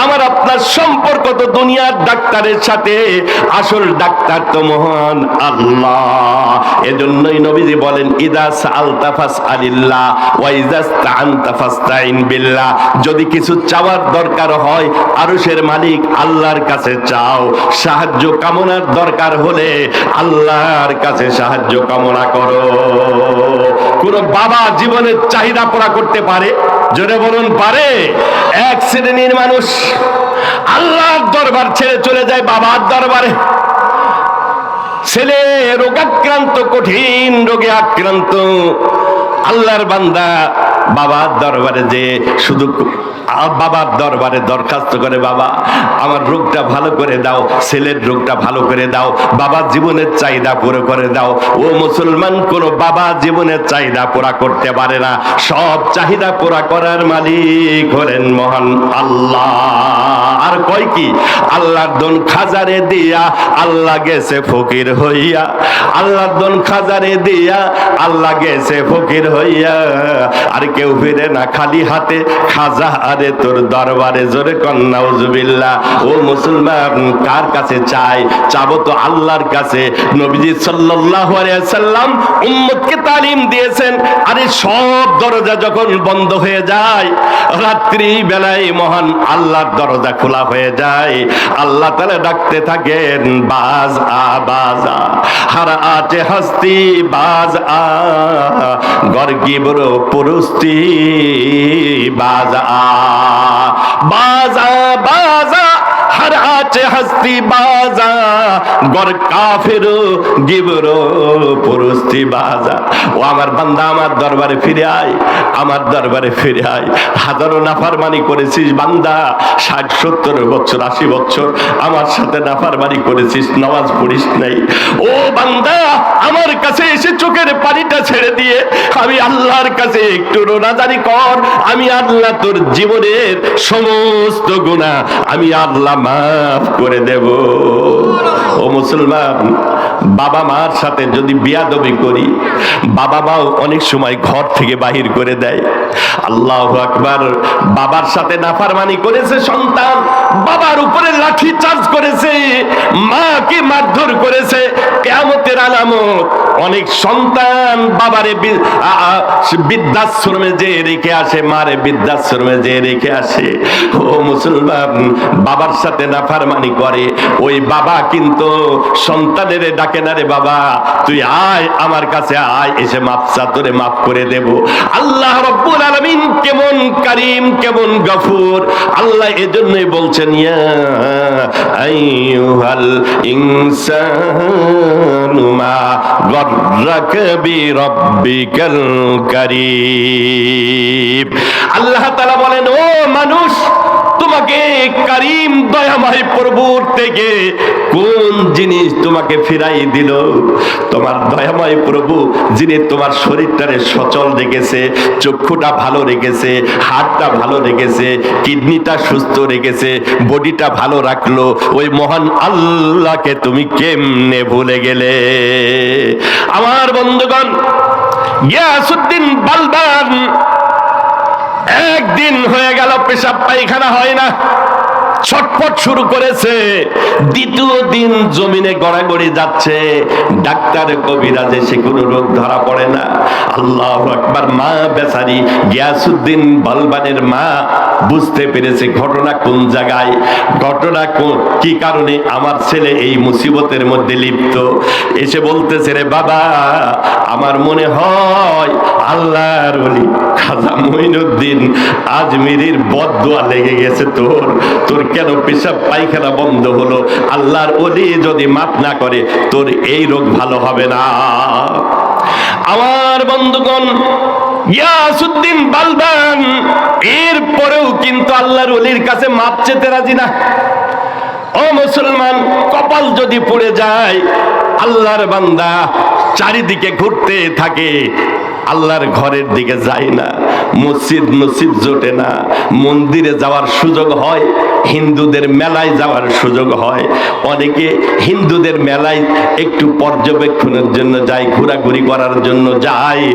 A: আমার আপনার সম্পর্ক তো দুনিয়ার ডাক্তারের সাথে, আসল ডাক্তার তো মহান আল্লাহ। এজন্যই নবীজি বলেন, ইদা সাআলতা ফাসআলিল্লাহ ওয়া ইযা ইসতাআনতা ফাসতাইন বিল্লাহ। যদি কিছু চাওয়ার দরকার হয়, আরশের মালিক আল্লাহর কাছে চাও। সাহায্য কামনার দরকার হলে আল্লাহর কাছে সাহায্য কামনা করো। কোন বাবা জীবনের চাহিদা পুরা করতে পারে? জোরে বলুন, পারে? এক শ্রেণীর মানুষ আল্লাহর দরবার ছেড়ে চলে যায় বাবার দরবারে। ছেলে রোগাক্রান্ত, কঠিন রোগে আক্রান্ত, আল্লাহর বান্দা বাবার দরবারে যে শুধু বাবার দরবারে দরখাস্ত করে, বাবা আমার রোগটা ভালো করে দাও, ছেলের রোগটা ভালো করে দাও, বাবার জীবনের চাহিদা পুরো করে দাও। ও মুসলমান, কোন বাবা জীবনের চাহিদা পুরা করতে পারে না, সব চাহিদা পুরা করার মালিক হলেন মহান আল্লাহ। আর কয় কি, আল্লাহর দন খাজারে দিয়া আল্লাহ গেছে ফকির হইয়া, আল্লাহর দন খাজারে দিয়া আল্লাহ গেছে ফকির হইয়া, আর কেউ ফিরে না খালি হাতে, খাজা আরে তোর দরবারে। জোরে কন নাউজুবিল্লাহ। ও মুসলমান, কার কাছে চাই? চাবো তো আল্লাহর কাছে। নবীজি সাল্লাল্লাহু আলাইহি সাল্লাম উম্মতকে তালিম দিয়েছেন, আরে সব দরজা যখন বন্ধ হয়ে যায়, রাত্রি বেলায় মহান আল্লাহর দরজা খোলা হয়ে যায়, আল্লাহ তাআলা ডাকতে থাকেন, বাজ আ বাজ আ, হার আচে হস্তি বাজ আ, গর্গি বড় পুরুস্তি বাজ আ, বাজা বাজা হর আচে হস্তি বাজা, গর কাফির গিবর পুরুস্তি বাজা। ও আমার বান্দা, আমার দরবারে ফিরে আয়, আমার দরবারে ফিরে আয়। হাজারো নাফরমানি করেছিস বান্দা, 60-70 বছর 80 বছর আমার সাথে নাফরমানি করেছিস, নামাজ পড়িস নাই। ও বান্দা, আমার কাছে এসে চোখের পানিটা ছেড়ে দিয়ে আমি আল্লাহর কাছে একটু রোনাজারি কর, আমি আল্লাহ তোর জীবনের সমস্ত গুনাহ আমি আল্লাহ মাফ করে দেব। ও মুসলমান, বাবা মার সাথে যদি বিয়াদবি করি, বাবা মাও অনেক সময় ঘর থেকে বাহির করে দেয়। আল্লাহু আকবার। বাবার সাথে নাফরমানি করেছে সন্তান, বাবার উপরে লাঠি চার্জ করেছে, মাকে মারধর করেছে, কিয়ামতের আলামত অনেক সন্তান বাবারে বৃদ্ধাশ্রমে যে রেখে আসে, মারে বৃদ্ধাশ্রমে যে রেখে আসে। ও মুসলমান, বাবার সাথে নাফরমানি করে, ওই বাবা কিন্তু সন্তানের ডাকে না, রে বাবা তুই আয় আমার কাছে আয়, এসে মাফ চা, তোরে মাফ করে দেব। আল্লাহ রাব্বুল আলামিন কেমন কারীম, কেমন গফুর। আল্লাহ এজন্যই বলছেন, ইয়া আইয়ুহাল ইনসানু মা গররাকা বিরাব্বিকাল কারীম। আল্লাহ তাআলা বলেন, ও মানুষ, তোমাকে কারীম দয়াময় প্রভুর থেকে কোন জিনিস তোমাকে ফিরাই দিল? তোমার দয়াময় প্রভু যিনি তোমার শরীরটারে সচল রেখেছে, চক্ষুটা ভালো রেখেছে, হাড়টা ভালো রেখেছে, কিডনিটা সুস্থ রেখেছে, বডিটা ভালো রাখলো, ওই মহান আল্লাহকে তুমি কেমনে ভুলে গেলে? আমার বন্ধুগণ, গিয়াসউদ্দিন বালবান একদিন হয়ে গেল পেশাব পায়খানা হয় না, ছটফট শুরু করেছে। দ্বিতীয় দিন জমিনে গড়াগড়ি যাচ্ছে, ডাক্তার কবিরাজে সে কোনো রোগ ধরা পড়ে না। আল্লাহু আকবার। মা বেচারি গিয়াসউদ্দিন বালবানের মা বুঝতে পেরেছে ঘটনা কোন জায়গায়, ঘটনা কি কারণে আমার ছেলে এই মুসিবতের মধ্যে লিপ্ত। এসে বলতেছে, রে বাবা, আমার মনে হয় আল্লাহর ওলি খাজা মঈনুদ্দিন আজমিরির বদদুয়া লেগে গেছে তোর। তোর কেন পেশাব পায়খানা বন্ধ হলো? আল্লাহর ওলি যদি মাফ না করে তোর এই রোগ ভালো হবে না। আমার বন্ধুগণ, গিয়াসউদ্দিন বালবান এরপরেও কিন্তু আল্লাহর ওলির কাছে মাপ চেতে রাজি না। ও মুসলমান, কপাল যদি পুড়ে যায়, আল্লাহর বান্দা চারিদিকে ঘুরতে থাকে, আল্লাহর ঘরের দিকে যায় না, মসজিদ জোটে না, মন্দিরে যাওয়ার সুযোগ হয়, হিন্দুদের মেলায় যাওয়ার সুযোগ হয়। অনেকে হিন্দুদের মেলায় একটু পর্যবেক্ষণের জন্য যায়, ঘোরাঘুরি করার জন্য যায়।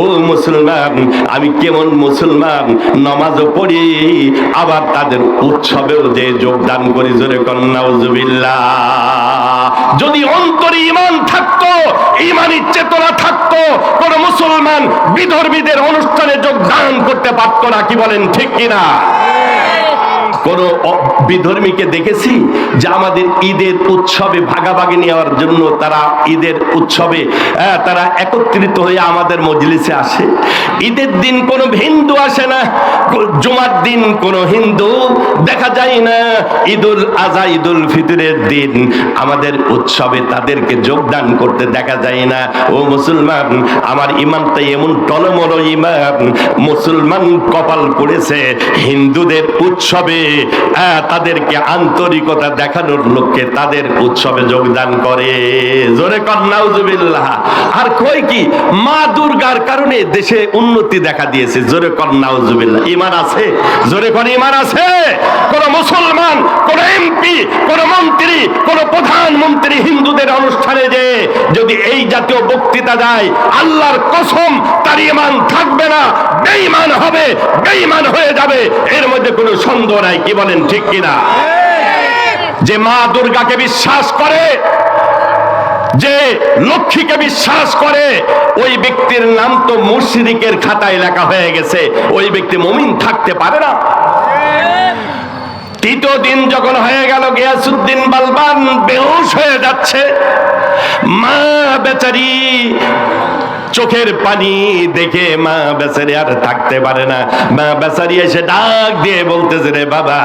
A: ও মুসলমান, আমি কেমন মুসলমান, নামাজও পড়ি, আবার তাদের উৎসবেও যে যোগদান করি। জোরে কন্যা নাউজুবিল্লাহ। যদি অন্তরে ঈমান থাকতো, ঈমানী চেতনা থাকতো, কোন মুসলমান বিধর্মীদের অনুষ্ঠানে যোগদান করতে পারতো না। কি বলেন, ঠিক কিনা? কোন বিধর্মীকে দেখেছি যে আমাদের ঈদের উৎসবে ভাগাভাগি নেওয়ার জন্য তারা ঈদের উৎসবে তারা একত্রিত হয়ে আমাদের মজলিসে আসে? ঈদের দিন কোন হিন্দু আসে না, জুমার দিন কোন হিন্দু দেখা যায় না, ঈদুল আজহা ঈদুল ফিতরের দিন আমাদের উৎসবে তাদেরকে যোগদান করতে দেখা যায় না। ও মুসলমান, আমার ইমানটাই এমন টলমল ইমান, মুসলমান কপাল পড়েছে হিন্দুদের উৎসবে তাদেরকে আন্তরিকতা দেখানোর লক্ষ্যে তাদের উৎসবে যোগদান করে। জোরে কর নাউজুবিল্লাহ। আর কই কি, মা দুর্গার কারণে দেশে উন্নতি দেখা দিয়েছে। জোরে কর নাউজুবিল্লাহ। ঈমান আছে? জোরে কর, ঈমান আছে? কোন মুসলমান, কোন এমপি, কোন মন্ত্রী, কোন প্রধানমন্ত্রী হিন্দুদের অনুষ্ঠানে যে যদি এই জাতীয় বক্তৃতা দেয়, আল্লাহর কসম তার ঈমান থাকবে না, বেঈমান হবে, বেঈমান হয়ে যাবে, এর মধ্যে কোনো সন্দেহ নাই। কি বলেন, ঠিক কিনা? যে মা দুর্গাকে বিশ্বাস করে, যে লক্ষ্মীকে বিশ্বাস করে, ওই ব্যক্তির নাম তো মুশরিকের খাতায় লেখা হয়ে গেছে, ওই ব্যক্তি মুমিন থাকতে পারে না। তৃতীয় দিন যখন হয়ে গেল, গিয়াসউদ্দিন বালবান বেহুশ হয়ে যাচ্ছে। মা বেচারি চোখের পানি দেখে মা বেচারি আর থাকতে পারে না। মা বেচারি এসে ডাক দিয়ে বলতেছে, রে বাবা,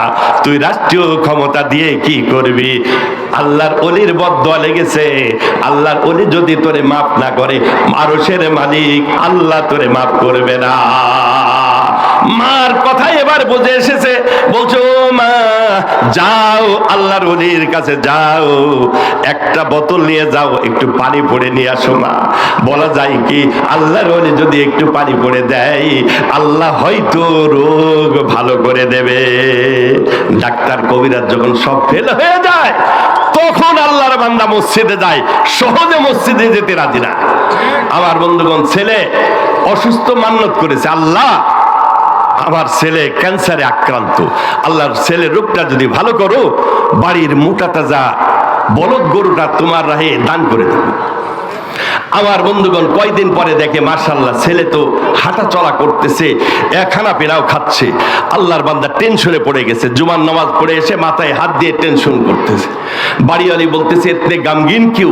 A: তুই রাষ্ট্রীয় ক্ষমতা দিয়ে কি করবি? আল্লাহর ওলির বদদুয়া লেগেছে, আল্লাহর ওলি যদি তোরে মাফ না করে, আরশের মালিক আল্লাহ তোরে মাফ করবে না। মার কথা এবার বুঝে এসেছে, বলছো মা যাও আল্লাহর ওলির কাছে যাও, একটা বোতল নিয়ে যাও, একটু পানি পড়ে নিয়ে আসো। মা বলা যায় কি, আল্লাহর ওলি যদি একটু পানি পড়ে দেয়, আল্লাহ হয়তো রোগ ভালো করে দেবে। ডাক্তার কবিরাজ যখন সব ফেল হয়ে যায়, তখন আল্লাহর বান্দা মসজিদে যায়, সহজে মসজিদে যেতে রাজি না। আমার বন্ধুগণ, ছেলে অসুস্থ, মান্নত করেছে, আল্লাহ আমার ছেলে ক্যান্সারে আক্রান্ত, আল্লাহর ছেলের রোগটা যদি ভালো করো, বাড়ির মোটা তাজা বলদ গরুটা তোমার রাহে দান করে দেবো। আমার বন্ধুগণ কয়দিন পরে দেখে মাশাআল্লাহ ছেলে তো হাঁটা চলা করতেছে, খানা পিনাও খাচ্ছে। আল্লাহর বান্দা টেনশনে পড়ে গেছে, জুমার নামাজ পড়ে এসে মাথায় হাত দিয়ে টেনশন করতেছে। বাড়িওয়ালি বলতেছে ইতনে গামগিন কিউ,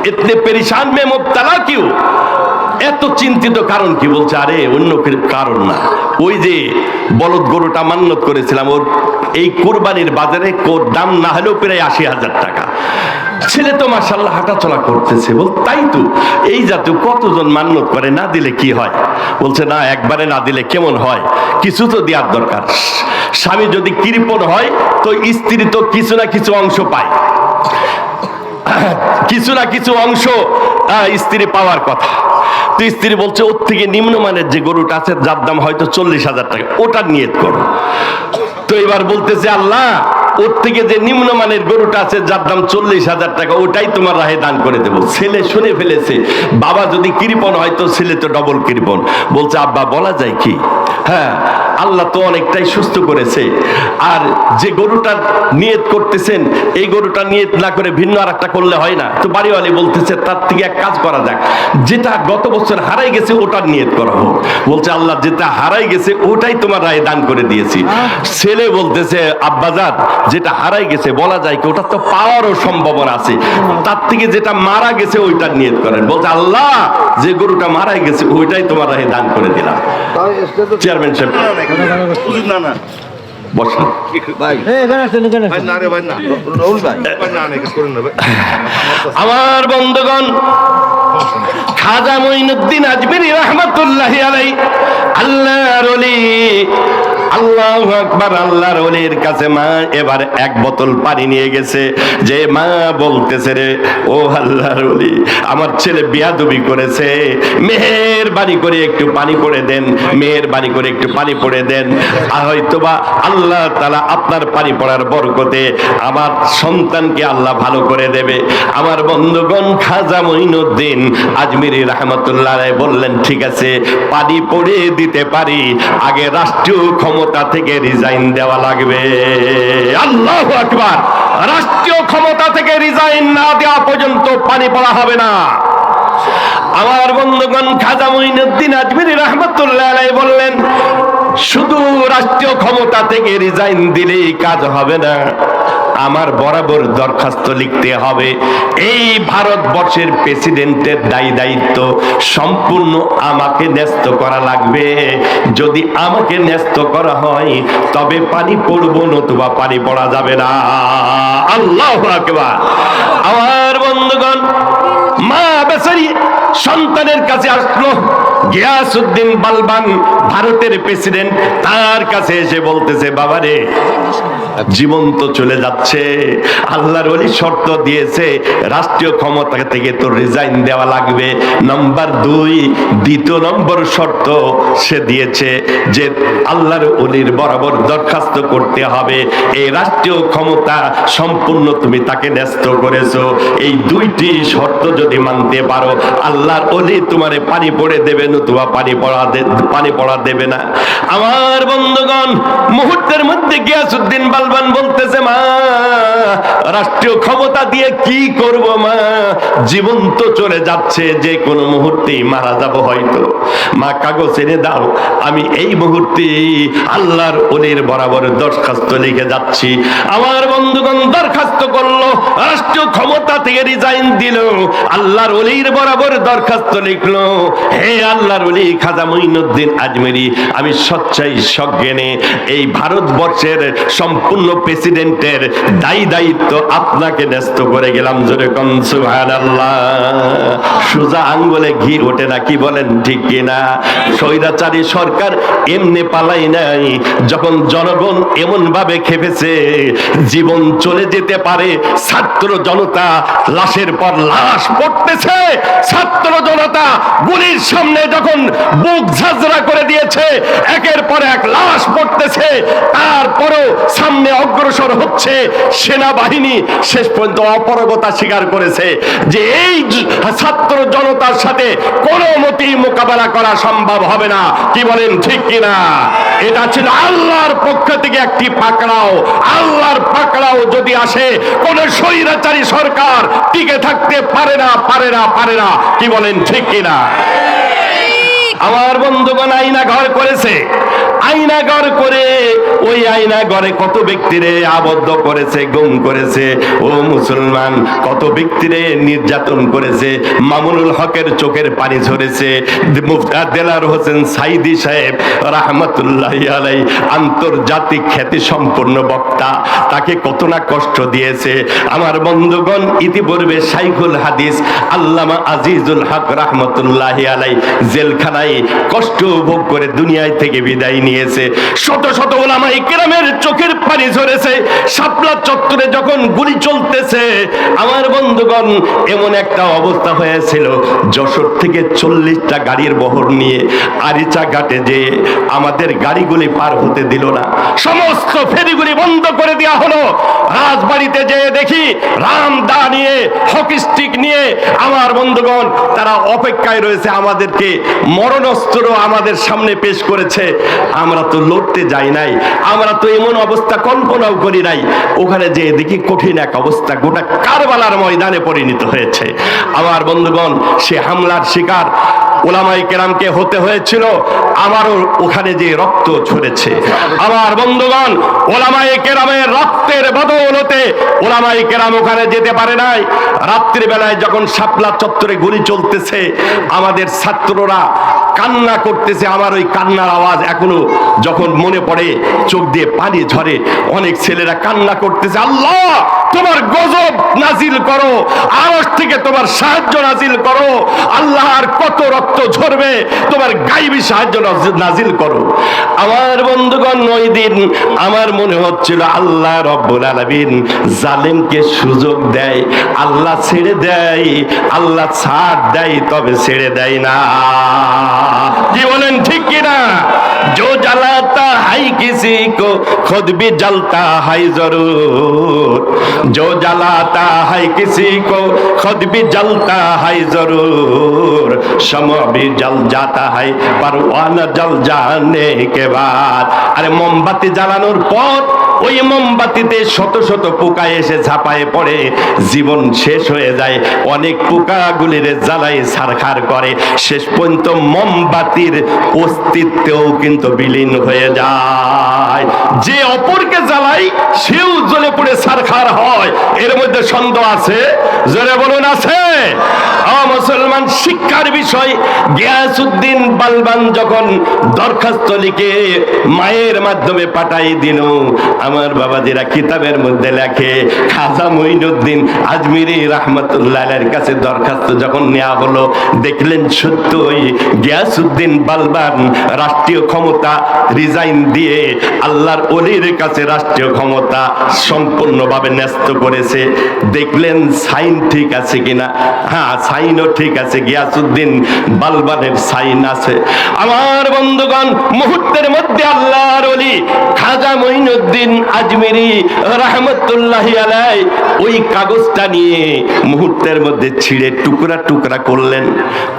A: ইতনে পেরেশান মে মুবতলা কিউ, এত চিন্তিত কারণ কি? বলছে আরে অন্য কারণ না, ওই যে বলদ গরুটা মান্নত করেছিলাম, ওর এই কুরবানির বাজারে দাম না হলেও প্রায় ৮০,০০০ টাকা। ছেলে তো মাশাআল্লাহ হাঁটা চলা করতেছে। বল তাই তো, এই জাতীয় কতজন মান্নত করে, না দিলে কি হয়? বলছে না, একবারে না দিলে কেমন হয়, কিছু তো দেওয়ার দরকার। স্বামী যদি কৃপণ হয় তো স্ত্রী তো কিছু না কিছু অংশ পায়, কিছু না কিছু অংশ স্ত্রী পাওয়ার কথা। তো স্ত্রী বলছে ওর থেকে নিম্নমানের যে গরুটা আছে যার দাম হয়তো ৪০,০০০ টাকা, ওটার নিয়ত করো। তো এবার বলতেছে আল্লাহ, ওর থেকে যে নিম্নমানের গরুটা আছে যার দাম ৪০,০০০ টাকা, ওটাই তোমার রাহে দান করে দেবো। ছেলে শুনে ফেলেছে, বাবা যদি কৃপণ হয় তো ছেলে তো ডবল কৃপণ। বলছে আব্বা বলা যায় কি, হ্যাঁ আল্লাহ তো অনেকটাই সুস্থ করেছে, আর যে গরুটা নিয়ত করতেছেন এই গরুটা নিয়ত না করে ভিন্ন আর একটা করলে হয় না। তো বাড়িওয়ালি বলতেছে তার থেকে এক কাজ করা যাক, যেটা গত বছর হারাই গেছে ওটার নিয়ত করা হোক। বলছে আল্লাহ যেটা হারাই গেছে ওটাই তোমার রায়ে দান করে দিয়েছি। ছেলে বলতেছে আব্বাজান যেটা হারাই গেছে বলা যায় কি, ওটা তো পাওয়ারও সম্ভাবনা আছে, তার থেকে যেটা মারা গেছে ওইটার নিয়ত করেন। বলছে আল্লাহ যে গরুটা মারা গেছে ওইটাই তোমার রাহে দান করে দিলাম। চেয়ারম্যান সাহেব বসেন। আমার বন্ধুগণ, খাজা মঈনুদ্দিন আজমিরি রাহমাতুল্লাহি আলাইহি আল্লাহর ওলি, আল্লাহু আকবার, আল্লাহর ওলির কাছে মা এবার এক বোতল পানি নিয়ে গেছে। যে মা বলতেছে রে ও আল্লাহর ওলি, আমার ছেলে বিয়াদবি করেছে, মেহেরবানি করে একটু পানি পড়ে দেন, মেহেরবানি করে একটু পানি পড়ে দেন, হয়তোবা আল্লাহ তাআলা আপনার পানি পড়ার বরকতে আমার সন্তানকে আল্লাহ ভালো করে দেবে। আমার বন্ধুগণ, খাজা মঈনুদ্দিন আজমিরি রাহমাতুল্লাহ আলাইহি বললেন ঠিক আছে পানি পড়ে দিতে পারি, আগে রাষ্ট্রীয় ক্ষমতা থেকে রিজাইন দেওয়া লাগবে। আল্লাহু আকবার, রাষ্ট্রীয় ক্ষমতা থেকে রিজাইন না দেওয়া পর্যন্ত পানি পড়া হবে না। আমার বন্ধুগণ, খাজা মঈনুদ্দিন আজমিরি রাহমাতুল্লাহ আলাইহি বললেন শুধু রাষ্ট্রীয় ক্ষমতা থেকে রিজাইন দিলেই কাজ হবে না, আমার বরাবর দরখাস্ত লিখতে হবে। এই ভারতবর্ষের প্রেসিডেন্টের দায়িত্ব সম্পূর্ণ আমাকে ন্যস্ত করা লাগবে। যদি আমাকে ন্যস্ত করা হয় তবে পানি পড়বো, নতুবা পানি পড়া যাবে না। আল্লাহু আকবার। আমার বন্ধুগণ, মা বেচারি সন্তানের কাছে আসলো। গিয়াসউদ্দিন বালবান ভারতের প্রেসিডেন্ট, তার কাছে এসে বলতেছে বাবারে জীবন তো চলে যাচ্ছে, আল্লাহর ওলি শর্ত দিয়েছে রাষ্ট্রীয় ক্ষমতা থেকে তো রিজাইন দেওয়া লাগবে। নাম্বার 2, দ্বিতীয় নম্বর শর্ত সে দিয়েছে যে আল্লাহর ওলির বরাবর দরখাস্ত করতে হবে, এই রাষ্ট্রীয় ক্ষমতা সম্পূর্ণ তুমি তাকে ন্যস্ত করেছো। এই 2টি শর্ত যদি মানতে পারো আল্লাহর ওলি তোমারে পানি পড়ে দেবে, নতুবা পানি পড়া দেবে না। আমার বন্ধুগণ, মুহূর্তের মধ্যে গিয়াসউদ্দিন বালবান বলতেছে মা রাষ্ট্রীয় ক্ষমতা দিয়ে কি করব মা, জীবন তো চলে যাচ্ছে, যে কোনো মুহূর্তেই মারা যাব হয়তো। মা কাগজ এনে দাও, আমি এই মুহূর্তে আল্লাহর ওলির বরাবর দরখাস্ত লিখে যাচ্ছি। আমার বন্ধুগণ দরখাস্ত করলো, রাষ্ট্রীয় ক্ষমতা থেকে রিজাইন দিল, আল্লাহর ওলির বরাবর দরখাস্ত লিখলো, হে আল্লাহর ওলি খাজা মঈনুদ্দিন আজমিরি, আমি সচ্চাই সজ্ঞানে এই ভারতবর্ষের সম্পূর্ণ প্রেসিডেন্টের দায়িত্ব আপনাকে ন্যস্ত করে গেলাম। জোরে কোন সুবহানাল্লাহ। সোজা আঙ্গুলে ঘি ওঠে না, কি বলেন ঠিক কিনা? স্বৈরাচারী সরকার এমনি পালাই নাই, যখন জনগণ এমন ভাবে খেপেছে জীবন চলে যেতে পারে, ছাত্র জনতা লাশের পর লাশ পড়তেছে, ছাত্র জনতা গুলির সামনে যখন বুক ঝাঁঝরা করে দিয়েছে, একের পর এক লাশ পড়তেছে, তারপরও সামনে সামনে অগ্রসর হচ্ছে সেনাবাহিনী শেষ পর্যন্ত অপারগতা স্বীকার করেছে যে এই ছাত্র জনতার সাথে কোনো মতেই মোকাবেলা করা সম্ভব হবে না। কি বলেন ঠিক কিনা? এটা ছিল আল্লাহর পক্ষ থেকে একটি পাকড়াও। আল্লাহর পাকড়াও যদি আসে, কোন স্বৈরাচারী সরকার টিকে থাকতে পারে না, পারে না, পারে না। কি বলেন ঠিক কিনা? আমার বন্ধুগণ আয়না ঘর করেছে, আয়না ঘর করে ওই আয়না ঘরে কত ব্যক্তিরে আবদ্ধ করেছে, গুম করেছে। ও মুসলমান, কত ব্যক্তিরে নির্যাতন করেছে। মামুনুল হকের চোখের পানি ঝরেছে। মুফতি দেলার হোসেন সাইদি সাহেব রাহমাতুল্লাহি আলাইহি, আন্তর্জাতিক খ্যাতি সম্পন্ন বক্তা, তাকে কত না কষ্ট দিয়েছে। আমার বন্ধুগণ, ইতিপূর্বে শাইখুল হাদিস আল্লামা আজিজুল হক রাহমাতুল্লাহি আলাইহি জেলখানায় কষ্ট ভোগ করে দুনিয়ায় থেকে বিদায় নিয়েছে। শত শত উলামায়ে কেরামের চোখের পানি ঝরেছে। শাপলা চত্বরে যখন গুলি চলতেছে, আমার বন্ধুগণ, এমন একটা অবস্থা হয়েছিল, যশোর থেকে 40টা গাড়ির বহর নিয়ে আরিচা ঘাটে যে আমাদের গাড়িগুলি পার হতে দিল না, সমস্ত ফেরিগুলি বন্ধ করে দেওয়া হলো। রাজবাড়িতে যেয়ে দেখি রামদা নিয়ে, হকি স্টিক নিয়ে আমার বন্ধুগণ তারা অপেক্ষায় রয়েছে, আমাদেরকে মরণাস্ত্র আমাদের সামনে পেশ করেছে। আমরা তো লড়তে যাই নাই, আমরা তো এমন অবস্থা কল্পনাও করি নাই। ওখানে যে দেখি কঠিন এক অবস্থা, গোটা কারবালার ময়দানে পরিণত হয়েছে। আমার বন্ধুগণ, সে হামলার শিকার উলামায়ে কেরামকে হতে হয়েছিল। আমারও ওখানে যে রক্ত ঝরেছে। আমার বন্ধুগণ, উলামায়ে কেরামের রক্তের বদৌলতে উলামায়ে কেরাম ওখানে যেতে পারে নাই। রাত্রি বেলায় যখন শাপলা চত্বরে গুলি চলতেছে, আমাদের ছাত্ররা কান্না করতেছে। আমার ওই কান্নার আওয়াজ এখনো যখন মনে পড়ে চোখ দিয়ে পানি ঝরে। অনেক ছেলেরা কান্না করতেছে, আল্লাহ তোমার গজব নাজিল করো, আরশ থেকে তোমার সাহায্য নাজিল করো। আল্লাহ, আর কত রক্ত ঝরবে, তোমার গায়বী সাহায্য নাজিল করো। আমার বন্ধুগণ, ওই দিন আমার মনে হচ্ছিল আল্লাহ রব্বুল আলামিন জালেমকে সুযোগ দেয়, আল্লাহ ছেড়ে দেয়, আল্লাহ ছাড় দেয়, তবে ছেড়ে দেয় না। কি বলেন ঠিক কিনা? जो जलाता है किसी को खुद भी जलता है जरूर, जो जलाता है किसी को खुद भी जलता है जरूर, शम्मा भी जल जाता है परवाना जल जाने के बाद। अरे मोमबाती জ্বালানোর পর ওই মোমবাতিতে শত শত পোকা এসে ঝাঁপায়ে পড়ে, জীবন শেষ হয়ে যায়। অনেক পোকাগুলির জ্বালায় ছারখার করে, শেষ পর্যন্ত মোমবাতির অস্তিত্বও কিন্তু বিলীন হয়ে যায়। যে অপরকে জ্বালায় সেও জ্বলে পড়ে ছারখার হয়, এর মধ্যে সন্দেহ আছে? জোরে বলুন, আছে? মুসলমান, শিক্ষার বিষয় গিয়াসউদ্দিন বালবান যখন দরখাস্ত লিখে মায়ের মাধ্যমে পাঠাই দিল, আমার বাবাজিরা কিতাবের মধ্যে লেখে, খাজা মঈনুদ্দিন আজমিরি রাহমাতুল্লাহির কাছে দরখাস্ত যখন নেওয়া হলো, দেখলেন সত্যই গিয়াসউদ্দিন বালবান রাষ্ট্রীয় ক্ষমতা রিজাইন দিয়ে আল্লাহর ওলির কাছে রাষ্ট্রীয় ক্ষমতা সম্পূর্ণভাবে ন্যস্ত করেছে। দেখলেন সাইন ঠিক আছে কিনা? হ্যাঁ, সাইনও ঠিক আছে, গিয়াসউদ্দিন বালবানের সাইন আছে। আমার বন্ধুগণ, মুহূর্তের মধ্যে আল্লাহর ওলি খাজা মঈনুদ্দিন আজমিরি রাহমাতুল্লাহি আলাইহি ওই কাগজটা নিয়ে মুহূর্তের মধ্যে ছিঁড়ে টুকরা টুকরা করলেন,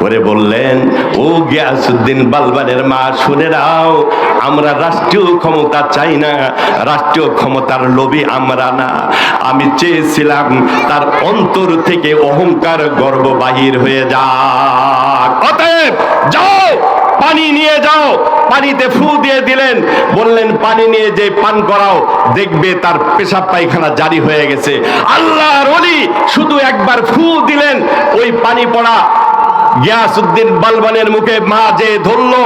A: করে বললেন, ও গিয়াসউদ্দিন বালবানের মা, শুনে নাও, আমরা রাষ্ট্রীয় ক্ষমতা চাই না, রাষ্ট্রীয় ক্ষমতার লোভী আমরা না। আমি চেয়েছিলাম তার অন্তর থেকে অহংকার গর্ব বাহির হয়ে যাক। অতএব যাও, পানি নিয়ে যাও। পানিতে ফু দিয়ে দিলেন, বললেন পানি নিয়ে যে পান করাও, দেখবে তার পেশাব পায়খানা জারি হয়ে গেছে। আল্লাহর ওলি শুধু একবার ফু দিলেন, ওই পানি পড়া গিয়াসউদ্দিন বালবানের মুখে মা যে ধরলো,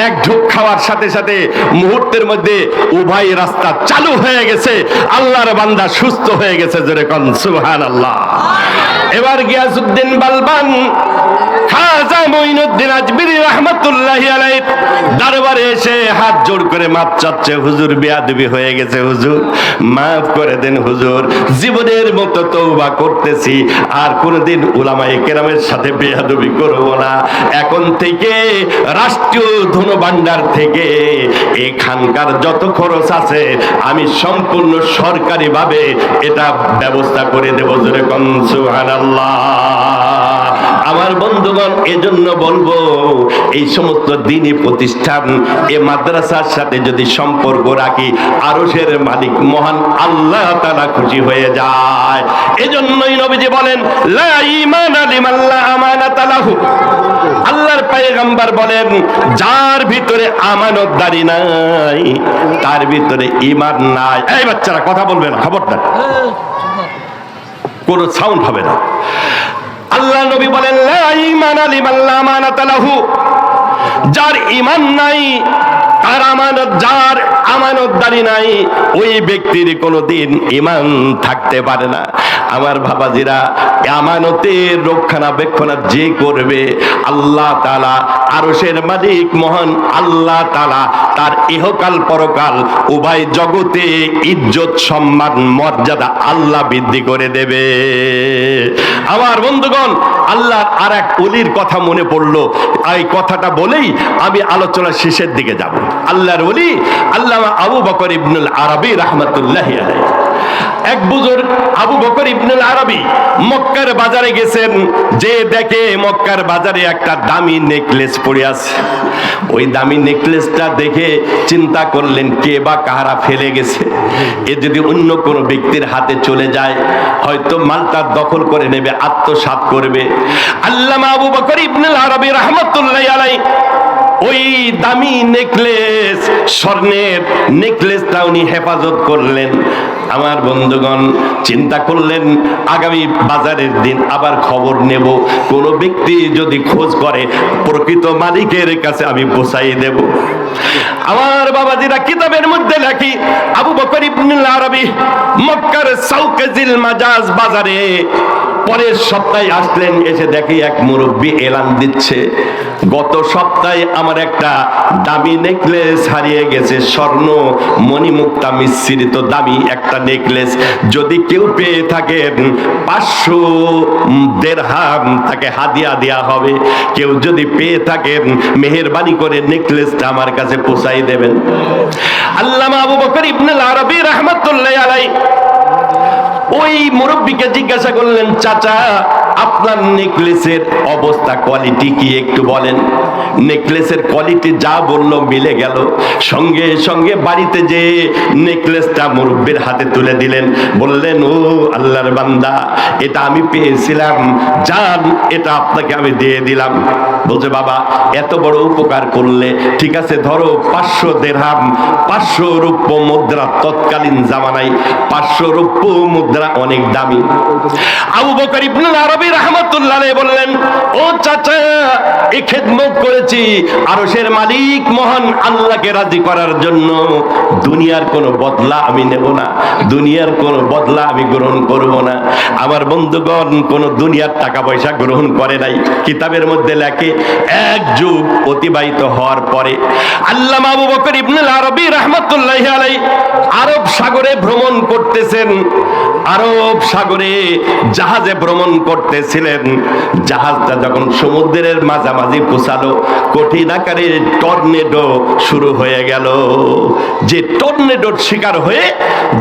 A: এক ঢোক খাওয়ার সাথে সাথে মুহূর্তের মধ্যে উভয় রাস্তা চালু হয়ে গেছে, আল্লাহর বান্দা সুস্থ হয়ে গেছে। জোরে কোন সুবহানাল্লাহ। এবার গিয়াসউদ্দিন বালবান খাজা মঈনুদ্দিন আজমিরি রাহমাতুল্লাহি আলাইহি দরবারে এসে হাত জোড় করে মাপ চাচ্ছে, হুজুর বেয়াদবি হয়ে গেছে, হুজুর মাফ করে দেন হুজুর, জীবনের মতো তওবা করতেছি, আর কোনোদিন উলামায়ে কেরামের সাথে বেয়াদবি করব না। এখন থেকে রাষ্ট্রীয় ধনভাণ্ডার থেকে এই খানকার যত খরচ আছে আমি সম্পূর্ণ সরকারিভাবে এটা ব্যবস্থা করে দেব। জোরে কোন সুবহানাল্লাহ। আমার বন্ধুগণ, এজন্য বলবো এই সমস্ত দ্বীনি প্রতিষ্ঠান, এ মাদ্রাসার সাথে যদি সম্পর্ক রাখি, আরশের মালিক মহান আল্লাহ তাআলা খুশি হয়ে যায়। এজন্যই নবীজি বলেন, লা ঈমানা লিমান লা আমানাতা লাহু। আল্লাহর পয়গম্বর বলেন, যার ভিতরে আমানতদারি নাই তার ভিতরে ঈমান নাই। এই বাচ্চারা কথা বলবে না, খবরদার, কোনো সাউন্ড হবে না। আল্লাহ নবী বলেন, লা ঈমানা লিমান লা আমানাতা লাহু। যার ঈমান নাই, তার আমানত, যার আমানতদারি নাই, ওই ব্যক্তির কোনোদিন ঈমান থাকতে পারে না। আমার বাবাজিরা, আমানতের রক্ষণাবেক্ষণ যে করবে, আল্লাহ তাআলা আরশের মালিক মহান আল্লাহ তাআলা তার ইহকাল পরকাল উভয় জগতে ইজ্জত সম্মান মর্যাদা আল্লাহ বৃদ্ধি করে দেবে। আমার বন্ধুগণ, আল্লাহর আর এক ওলির কথা মনে পড়লো, এই কথাটা বলেই আমি আলোচনার শেষের দিকে যাব। আল্লাহর ওলি আল্লামা আবু বকর ইবনুল আরবি রাহমাতুল্লাহি আলাইহি। এক বুজুর্গ আবু বকর ইবনুল আরবি মক্কার বাজারে গেছেন, যে দেখে মক্কার বাজারে একটা দামি নেকলেস পড়ে আছে। ওই দামি নেকলেসটা দেখে চিন্তা করলেন, কে বা কাহারা ফেলে গেছে, এ যদি অন্য কোনো ব্যক্তির হাতে চলে যায় হয়তো মালটা দখল করে নেবে, আত্মসাৎ করবে। আল্লামা আবু বকর ইবনুল আরবি রাহমাতুল্লাহি আলাইহি ওই দামি নেকলেস, স্বর্ণের নেকলেসটা উনি হেফাজত করলেন। আমার বন্ধুগণ, চিন্তা করলেন আগামী বাজারের দিন আবার খবর নেব, কোন ব্যক্তি যদি খোঁজ করে প্রকৃত মালিকের কাছে আমি পৌঁছাই দেব। আমার বাবাজিরা, কিতাবের মধ্যে লেখি, আবু বকর ইবনুল আরবি মক্কার সাউকাজিল মাজাজ বাজারে পরের সপ্তাহে আসলেন। এসে দেখি এক মুরব্বী এলান দিচ্ছে, গত সপ্তাহে আমার একটা দামি নেকলেস হারিয়ে গেছে, স্বর্ণ মণিমুক্তা মিশ্রিত দামি একটা নেকলেস। যদি কেউ পেয়ে থাকেন 500 দিরহাম তাকে হাদিয়া দেয়া হবে। কেউ যদি পেয়ে থাকেন মেহেরবানি করে নেকলেসটা আমার কাছে পৌঁছাই দেবেন। আল্লামা আবু বকর ইবনুল আরবি রাহমাতুল্লাহি আলাইহি ওই মুরব্বীকে জিজ্ঞাসা করলেন, চাচা আপনার নেকলেসের অবস্থা, কোয়ালিটি কি একটু বলেন। নেকলেসের কোয়ালিটি যা বললো মিলে গেল। সঙ্গে সঙ্গে বাড়িতে যে নেকলেসটা মুরব্বীর হাতে তুলে দিলেন, বললেন, ও আল্লাহর বান্দা, এটা আমি পেয়েছিলাম, জান এটা আপনাকে আমি দিয়ে দিলাম। বলছে, বাবা এত বড় উপকার করলে ঠিক আছে, ধরো 500 দিরহাম, 500 রৌপ্য মুদ্রা। তৎকালীন জামানায় 500 রৌপ্য মুদ্রা অনেক দামি। আবু বকর ইবনুল আরবি রাহমাতুল্লাহি আলাইহি বললেন, ও চাচা, এই খেদমত করেছি আরশের মালিক মহান আল্লাহকে রাজি করার জন্য। দুনিয়ার কোনো বদলা আমি নেব না, দুনিয়ার কোনো বদলা আমি গ্রহণ করব না। আমার বন্ধুগণ, কোনো দুনিয়ার টাকা পয়সা গ্রহণ করে নাই। কিতাবের মধ্যে লেখে, এক যুগ অতিবাহিত হওয়ার পরে আল্লামা আবু বকর ইবনুল আরবি রাহমাতুল্লাহি আলাইহি আরব সাগরে ভ্রমণ করতেছেন। আরব সাগরে জাহাজে ভ্রমণ করতেছিলেন। জাহাজটা যখন সমুদ্রের মাঝামাঝি পৌঁছালো, কঠিন আকারে টর্নেডো শুরু হয়ে গেল। যে টর্নেডোর শিকার হয়ে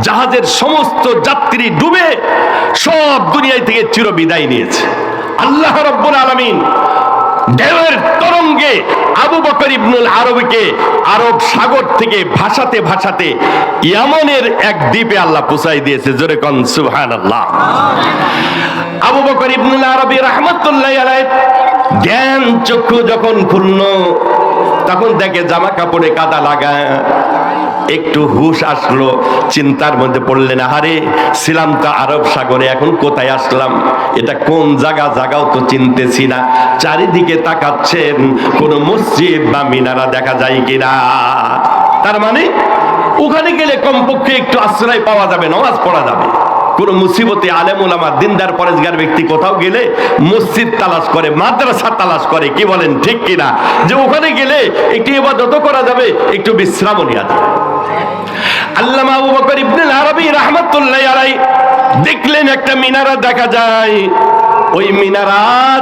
A: জাহাজের সমস্ত যাত্রী ডুবে সব দুনিয়া থেকে চিরবিদায় নিয়েছে। আল্লাহ রাব্বুল আলামিন ঢেউয়ের তরঙ্গে আবু বকর ইবনুল আরবিকে আরব সাগর থেকে ভাসাতে ভাসাতে ইয়ামানের এক দ্বীপে আল্লাহ পৌঁছাই দিয়েছে। জোরে কোন সুবহানাল্লাহ। আবু বকর ইবনুল আরবি রাহমাতুল্লাহি আলাইহি জ্ঞান চক্ষু যখন খুলল, তখন দেখে জামা কাপড়ে কাদা লাগা। একটু হুশ আসলো, চিন্তার মধ্যে পড়লেন, আরে ছিলাম তো আরব সাগরে, এখন কোথায় আসলাম, এটা কোন জায়গা, জায়গাও তো চিনতেছি না। চারিদিকে তাকাচ্ছেন, কোন মসজিদ বা মিনারা দেখা যায় কিনা। তার মানে ওখানে গেলে কমপক্ষে একটু আশ্রয় পাওয়া যাবে, নামাজ পড়া যাবে। কোন মুসিবতে আলেম ওলামা দিনদার পরেজগার ব্যক্তি কোথাও গেলে মসজিদ তালাশ করে, মাদ্রাসা তালাশ করে, কি বলেন ঠিক কিনা? যে ওখানে গেলে একটু ইবাদত করা যাবে, একটু বিশ্রামও নেওয়া যাবে। আল্লামা আবু বকর ইবনে আরবি রাহমাতুল্লাহি আলাইহি দেখলেন একটা মিনারা দেখা যায়, ওই মিনারা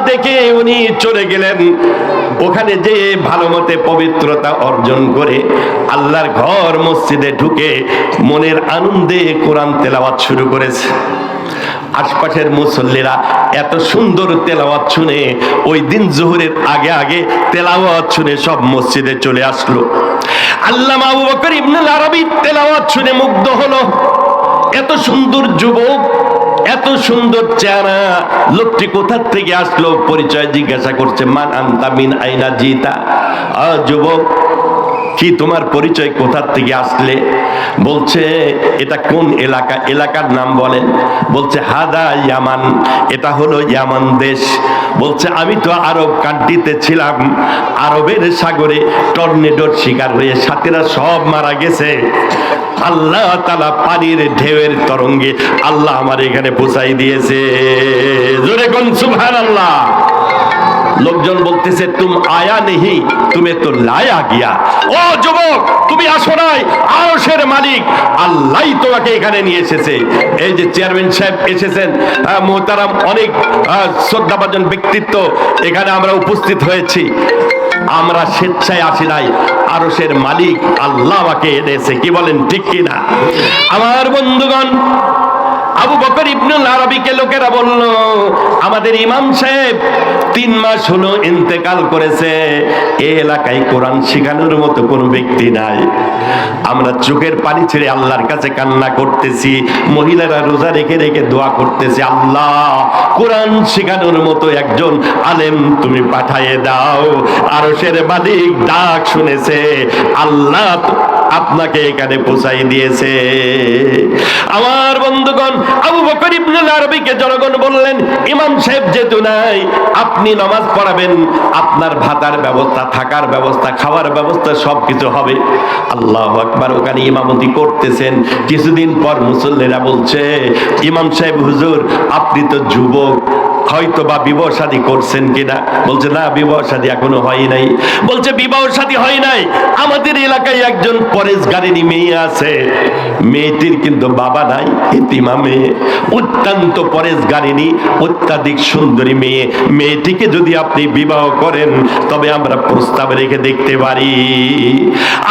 A: দেখে উনি চলে গেলেন। ওখানে যে ভালো মতে পবিত্রতা অর্জন করে আল্লাহর ঘর মসজিদে ঢুকে মনের আনন্দে কোরআন তেলাওয়াত শুরু করেছে। আশপাশের মুসল্লিরা এত সুন্দর তেলাওয়াত শুনে ওই দিন জোহরের আগে আগে তেলাওয়াত শুনে সব মসজিদে চলে আসলো। আল্লামা আবু বকর ইবনে আরবি তেলাওয়াত শুনে মুগ্ধ হলো। এত সুন্দর যুবক, এত সুন্দর চেহারা, লোকটি কোথা থেকে আসলো? পরিচয় জিজ্ঞাসা করছে, মান আনতা মিন আইনা জিতা? যুবক, কি তোমার পরিচয়, কোথা থেকে আসলে? বলছে এটা কোন এলাকা, এলাকার নাম বলেন। বলছে হাদা ইয়ামান, এটা হলো ইয়ামান দেশ। বলছে আমি তো আরব কান্ট্রিতে ছিলাম, আরবের সাগরে টর্নেডোর শিকার হয়ে সাথীরা সব মারা গেছে। আল্লাহ তাআলা পানির ঢেউয়ের তরঙ্গে আল্লাহ আমার এখানে পৌঁছাই দিয়েছে। জোরে কোন সুবহানাল্লাহ। লোকজন বলতেছে তুম আয়া নেহি, তুমি তো লায়া গিয়া। ও যুবক, তুমি আসো নাই, আরশের মালিক আল্লাহই তোমাকে এখানে নিয়ে এসেছে। এই যে চেয়ারম্যান সাহেব এসেছেন, মোহতারাম অনেক শ্রদ্ধাভাজন ব্যক্তিত্ব এখানে আমরা উপস্থিত হয়েছি। আমরা স্বেচ্ছায় আসি নাই, আরশের মালিক আল্লাহ আমাকে এনেছে, কি বলেন ঠিক কিনা? আমার বন্ধুগণ, আবু বকর ইবনে আরবিকে লোকেরা বলল, আমাদের ইমাম সাহেব 3 মাস হলো ইন্তেকাল করেছে, এই এলাকায় কোরআন শেখানোর মতো কোনো ব্যক্তি নাই। আমরা চোখের পানি ছেড়ে আল্লাহর কাছে কান্না করতেছি, মহিলারা রোজা রেখে রেখে দোয়া করতেছে, আল্লাহ কোরআন শেখানোর মতো একজন আলেম তুমি পাঠিয়ে দাও। আরশের মালিক ডাক শুনেছে, আল্লাহ আপনাকে এখানে পৌঁছাই দিয়েছে। আমার বন্ধুগণ, আবু বকর ইবনে আরবিকে জনগণ বললেন, ইমাম সাহেব যেহেতু নাই, আপনি নামাজ পড়াবেন, আপনার ভাতার ব্যবস্থা, থাকার ব্যবস্থা, খাওয়ার ব্যবস্থা সবকিছু হবে। আল্লাহু আকবার। ওখানে ইমামতি করতেছেন। কিছুদিন পর মুসল্লিরা বলছে, ইমাম সাহেব হুজুর আপনি তো যুবক, হয়তো বা বিবাহ শাদী করছেন কিনা? বলছে না, বিবাহ শাদী এখনো হয় নাই। বলছে বিবাহ শাদী হয় নাই, আমাদের এলাকায় একজন পরেশগারিনী মেয়ে আছে, মেয়েটির কিন্তু বাবা নাই, এতিমা মেয়ে, অত্যন্ত পরেশগারিনী, অত্যাধিক সুন্দরী মেয়ে। মেয়েটিকে যদি আপনি বিবাহ করেন তবে আমরা প্রস্তাব রেখে দেখতে পারি।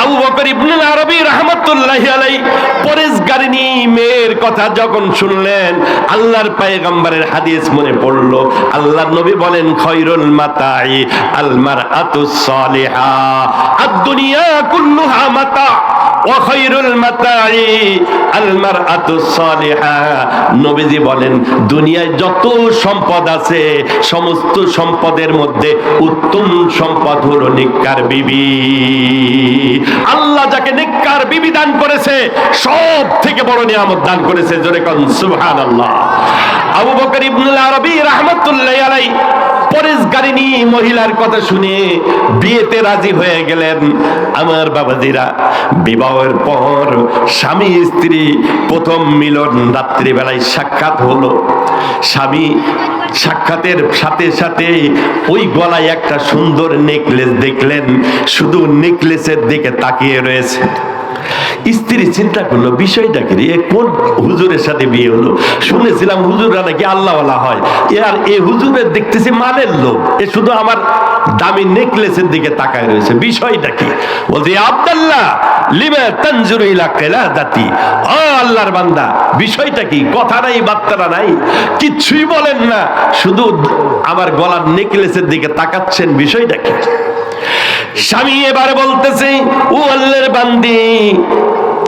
A: আবু বকর ইবনে আরবি রাহমাতুল্লাহি আলাইহি পরেশগারিনী মেয়ের কথা যখন শুনলেন, আল্লাহর পয়গম্বরের হাদিস মনে পড়ল। আল্লাহর নবী বলেন, খায়রুল মাতাই আল মারআতুস সালিহা, আদ-দুনিয়া কুল্লুহা মাতা ওয়া খায়রুল মাতাই আল মারআতুস সালিহা। নবীজি বলেন, দুনিয়ায় যত সম্পদ আছে সমস্ত সম্পদের মধ্যে উত্তম সম্পদ হলো নেককার বিবি। আল্লাহ যাকে নেককার বিবি দান করেছে সব থেকে বড় নিয়ামত দান করেছে। জোরে কোন সুবহানাল্লাহ। আবু বকর ইবনে আরবি রাহমাতুল্লাহি আলাইহি পরেশগারিনী মহিলার কথা শুনে বিয়েতে রাজি হয়ে গেলেন। আমার বাবাজিরা, বিবাহের পর স্বামী স্ত্রী প্রথম মিলন রাত্রিবেলায় সাক্ষাৎ হলো। স্বামী সাক্ষাতের সাথে সাথে ওই গলায় একটা সুন্দর নেকলেস দেখলেন, শুধু নেকলেসের দিকে তাকিয়ে রয়েছে। স্ত্রী চিন্তা করলো, বিষয়টা কি, কোন হুজুরের সাথে বিয়ে হলো? শুনেছিলাম হুজুররা নাকি আল্লাহওয়ালা হয়, আর এই হুজুরের দেখতেছি মালের লোক, এ শুধু আমার দামি নেকলেসের দিকে তাকায় রয়েছে, বিষয়টা কি? বলছে, আব্দুল্লাহ লিমা তানজুরু ইলা কিলাদাতি, ও আল্লাহর বান্দা বিষয়টা কি? কথা নাই, বার্তা নাই, কিচ্ছুই বলেন না, শুধু আমার গলার নেকলেসের দিকে তাকাচ্ছেন, বিষয়টা কি? স্বামী এবারে বলতেছে, ও আল্লাহর বান্দি,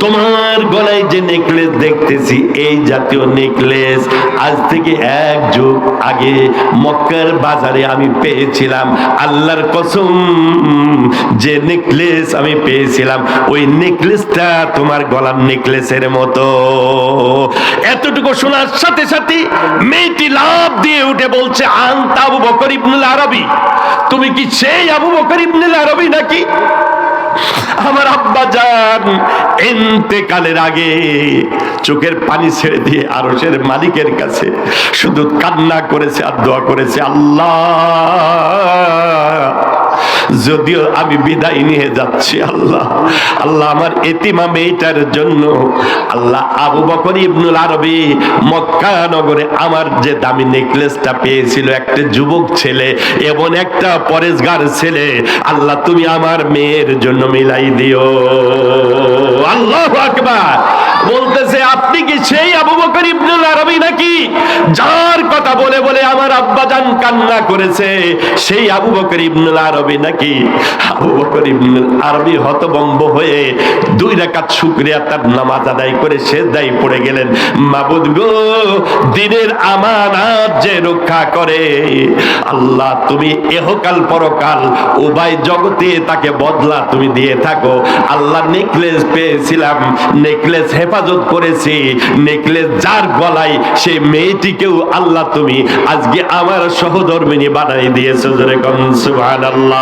A: তোমার গলায় যে নেকলেস দেখতেছি, এই জাতীয় নেকলেস আজ থেকে 1 যুগ আগে মক্কার বাজারে আমি পেয়েছিলাম। আল্লাহর কসম, যে নেকলেস আমি পেয়েছিলাম ওই নেকলেসটা তোমার গলার নেকলেসের মতো। এতটুকু শোনার সাথে সাথে মেয়েটি লাফ দিয়ে উঠে বলছে, আনতা আবু বকর ইবনে আরবি, তুমি কি সেই আবু বকর ইবনে আরবি নাকি? আমার আব্বা জান ইন্তেকালের আগে চোখের পানি ছেড়ে দিয়ে আরশের মালিকের কাছে শুধু কান্না করেছে আর দোয়া করেছে, আল্লাহ যদিও আমি বিদায় নিয়ে যাচ্ছি, আল্লাহ আল্লাহ আমার এতিমা মেয়েটার জন্য আল্লাহ আবু বকর ইবনুল আরবী মক্কা নগরে আমার যে দামি নেকলেসটা পেয়েছিল একটা যুবক ছেলে এবং একটা পরেশগার ছেলে, আল্লাহ তুমি আমার মেয়ের জন্য মিলাই দিও। আল্লাহু আকবার। বলতেছে আপনি কি সেই আবু বকর ইবনুল আরবী নাকি যার কথা বলে বলে আমার আব্বাজান কান্না করেছে? সেই আবু বকর ইবনুল আরবী নাকি? আবু বকর ইবনুল আরবী হতভম্ব হয়ে 2 রাকাত শুকরিয়া তার নামাজ আদায় করে সেজদায় পড়ে গেলেন। মাবুদ গো, দিনের আমানত যে রক্ষা করে, আল্লাহ তুমি ইহকাল পরকাল উভয় জগতে তাকে বদলা তুমি দিয়ে থাকো। আল্লাহ নেকলেস পেয়েছিলাম, নেকলেস হেফাজত করেছি, নেকলেস যার গলায় সেই মেয়েটিকেও আল্লাহ তুমি আজকে আমার সহধর্মিনী বানাই দিয়েছো। জোরে কোন সুবহানাল্লাহ।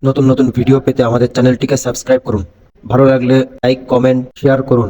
B: নতুন নতুন ভিডিও পেতে আমাদের চ্যানেলটিকে সাবস্ক্রাইব করুন। ভালো লাগলে লাইক, কমেন্ট, শেয়ার করুন।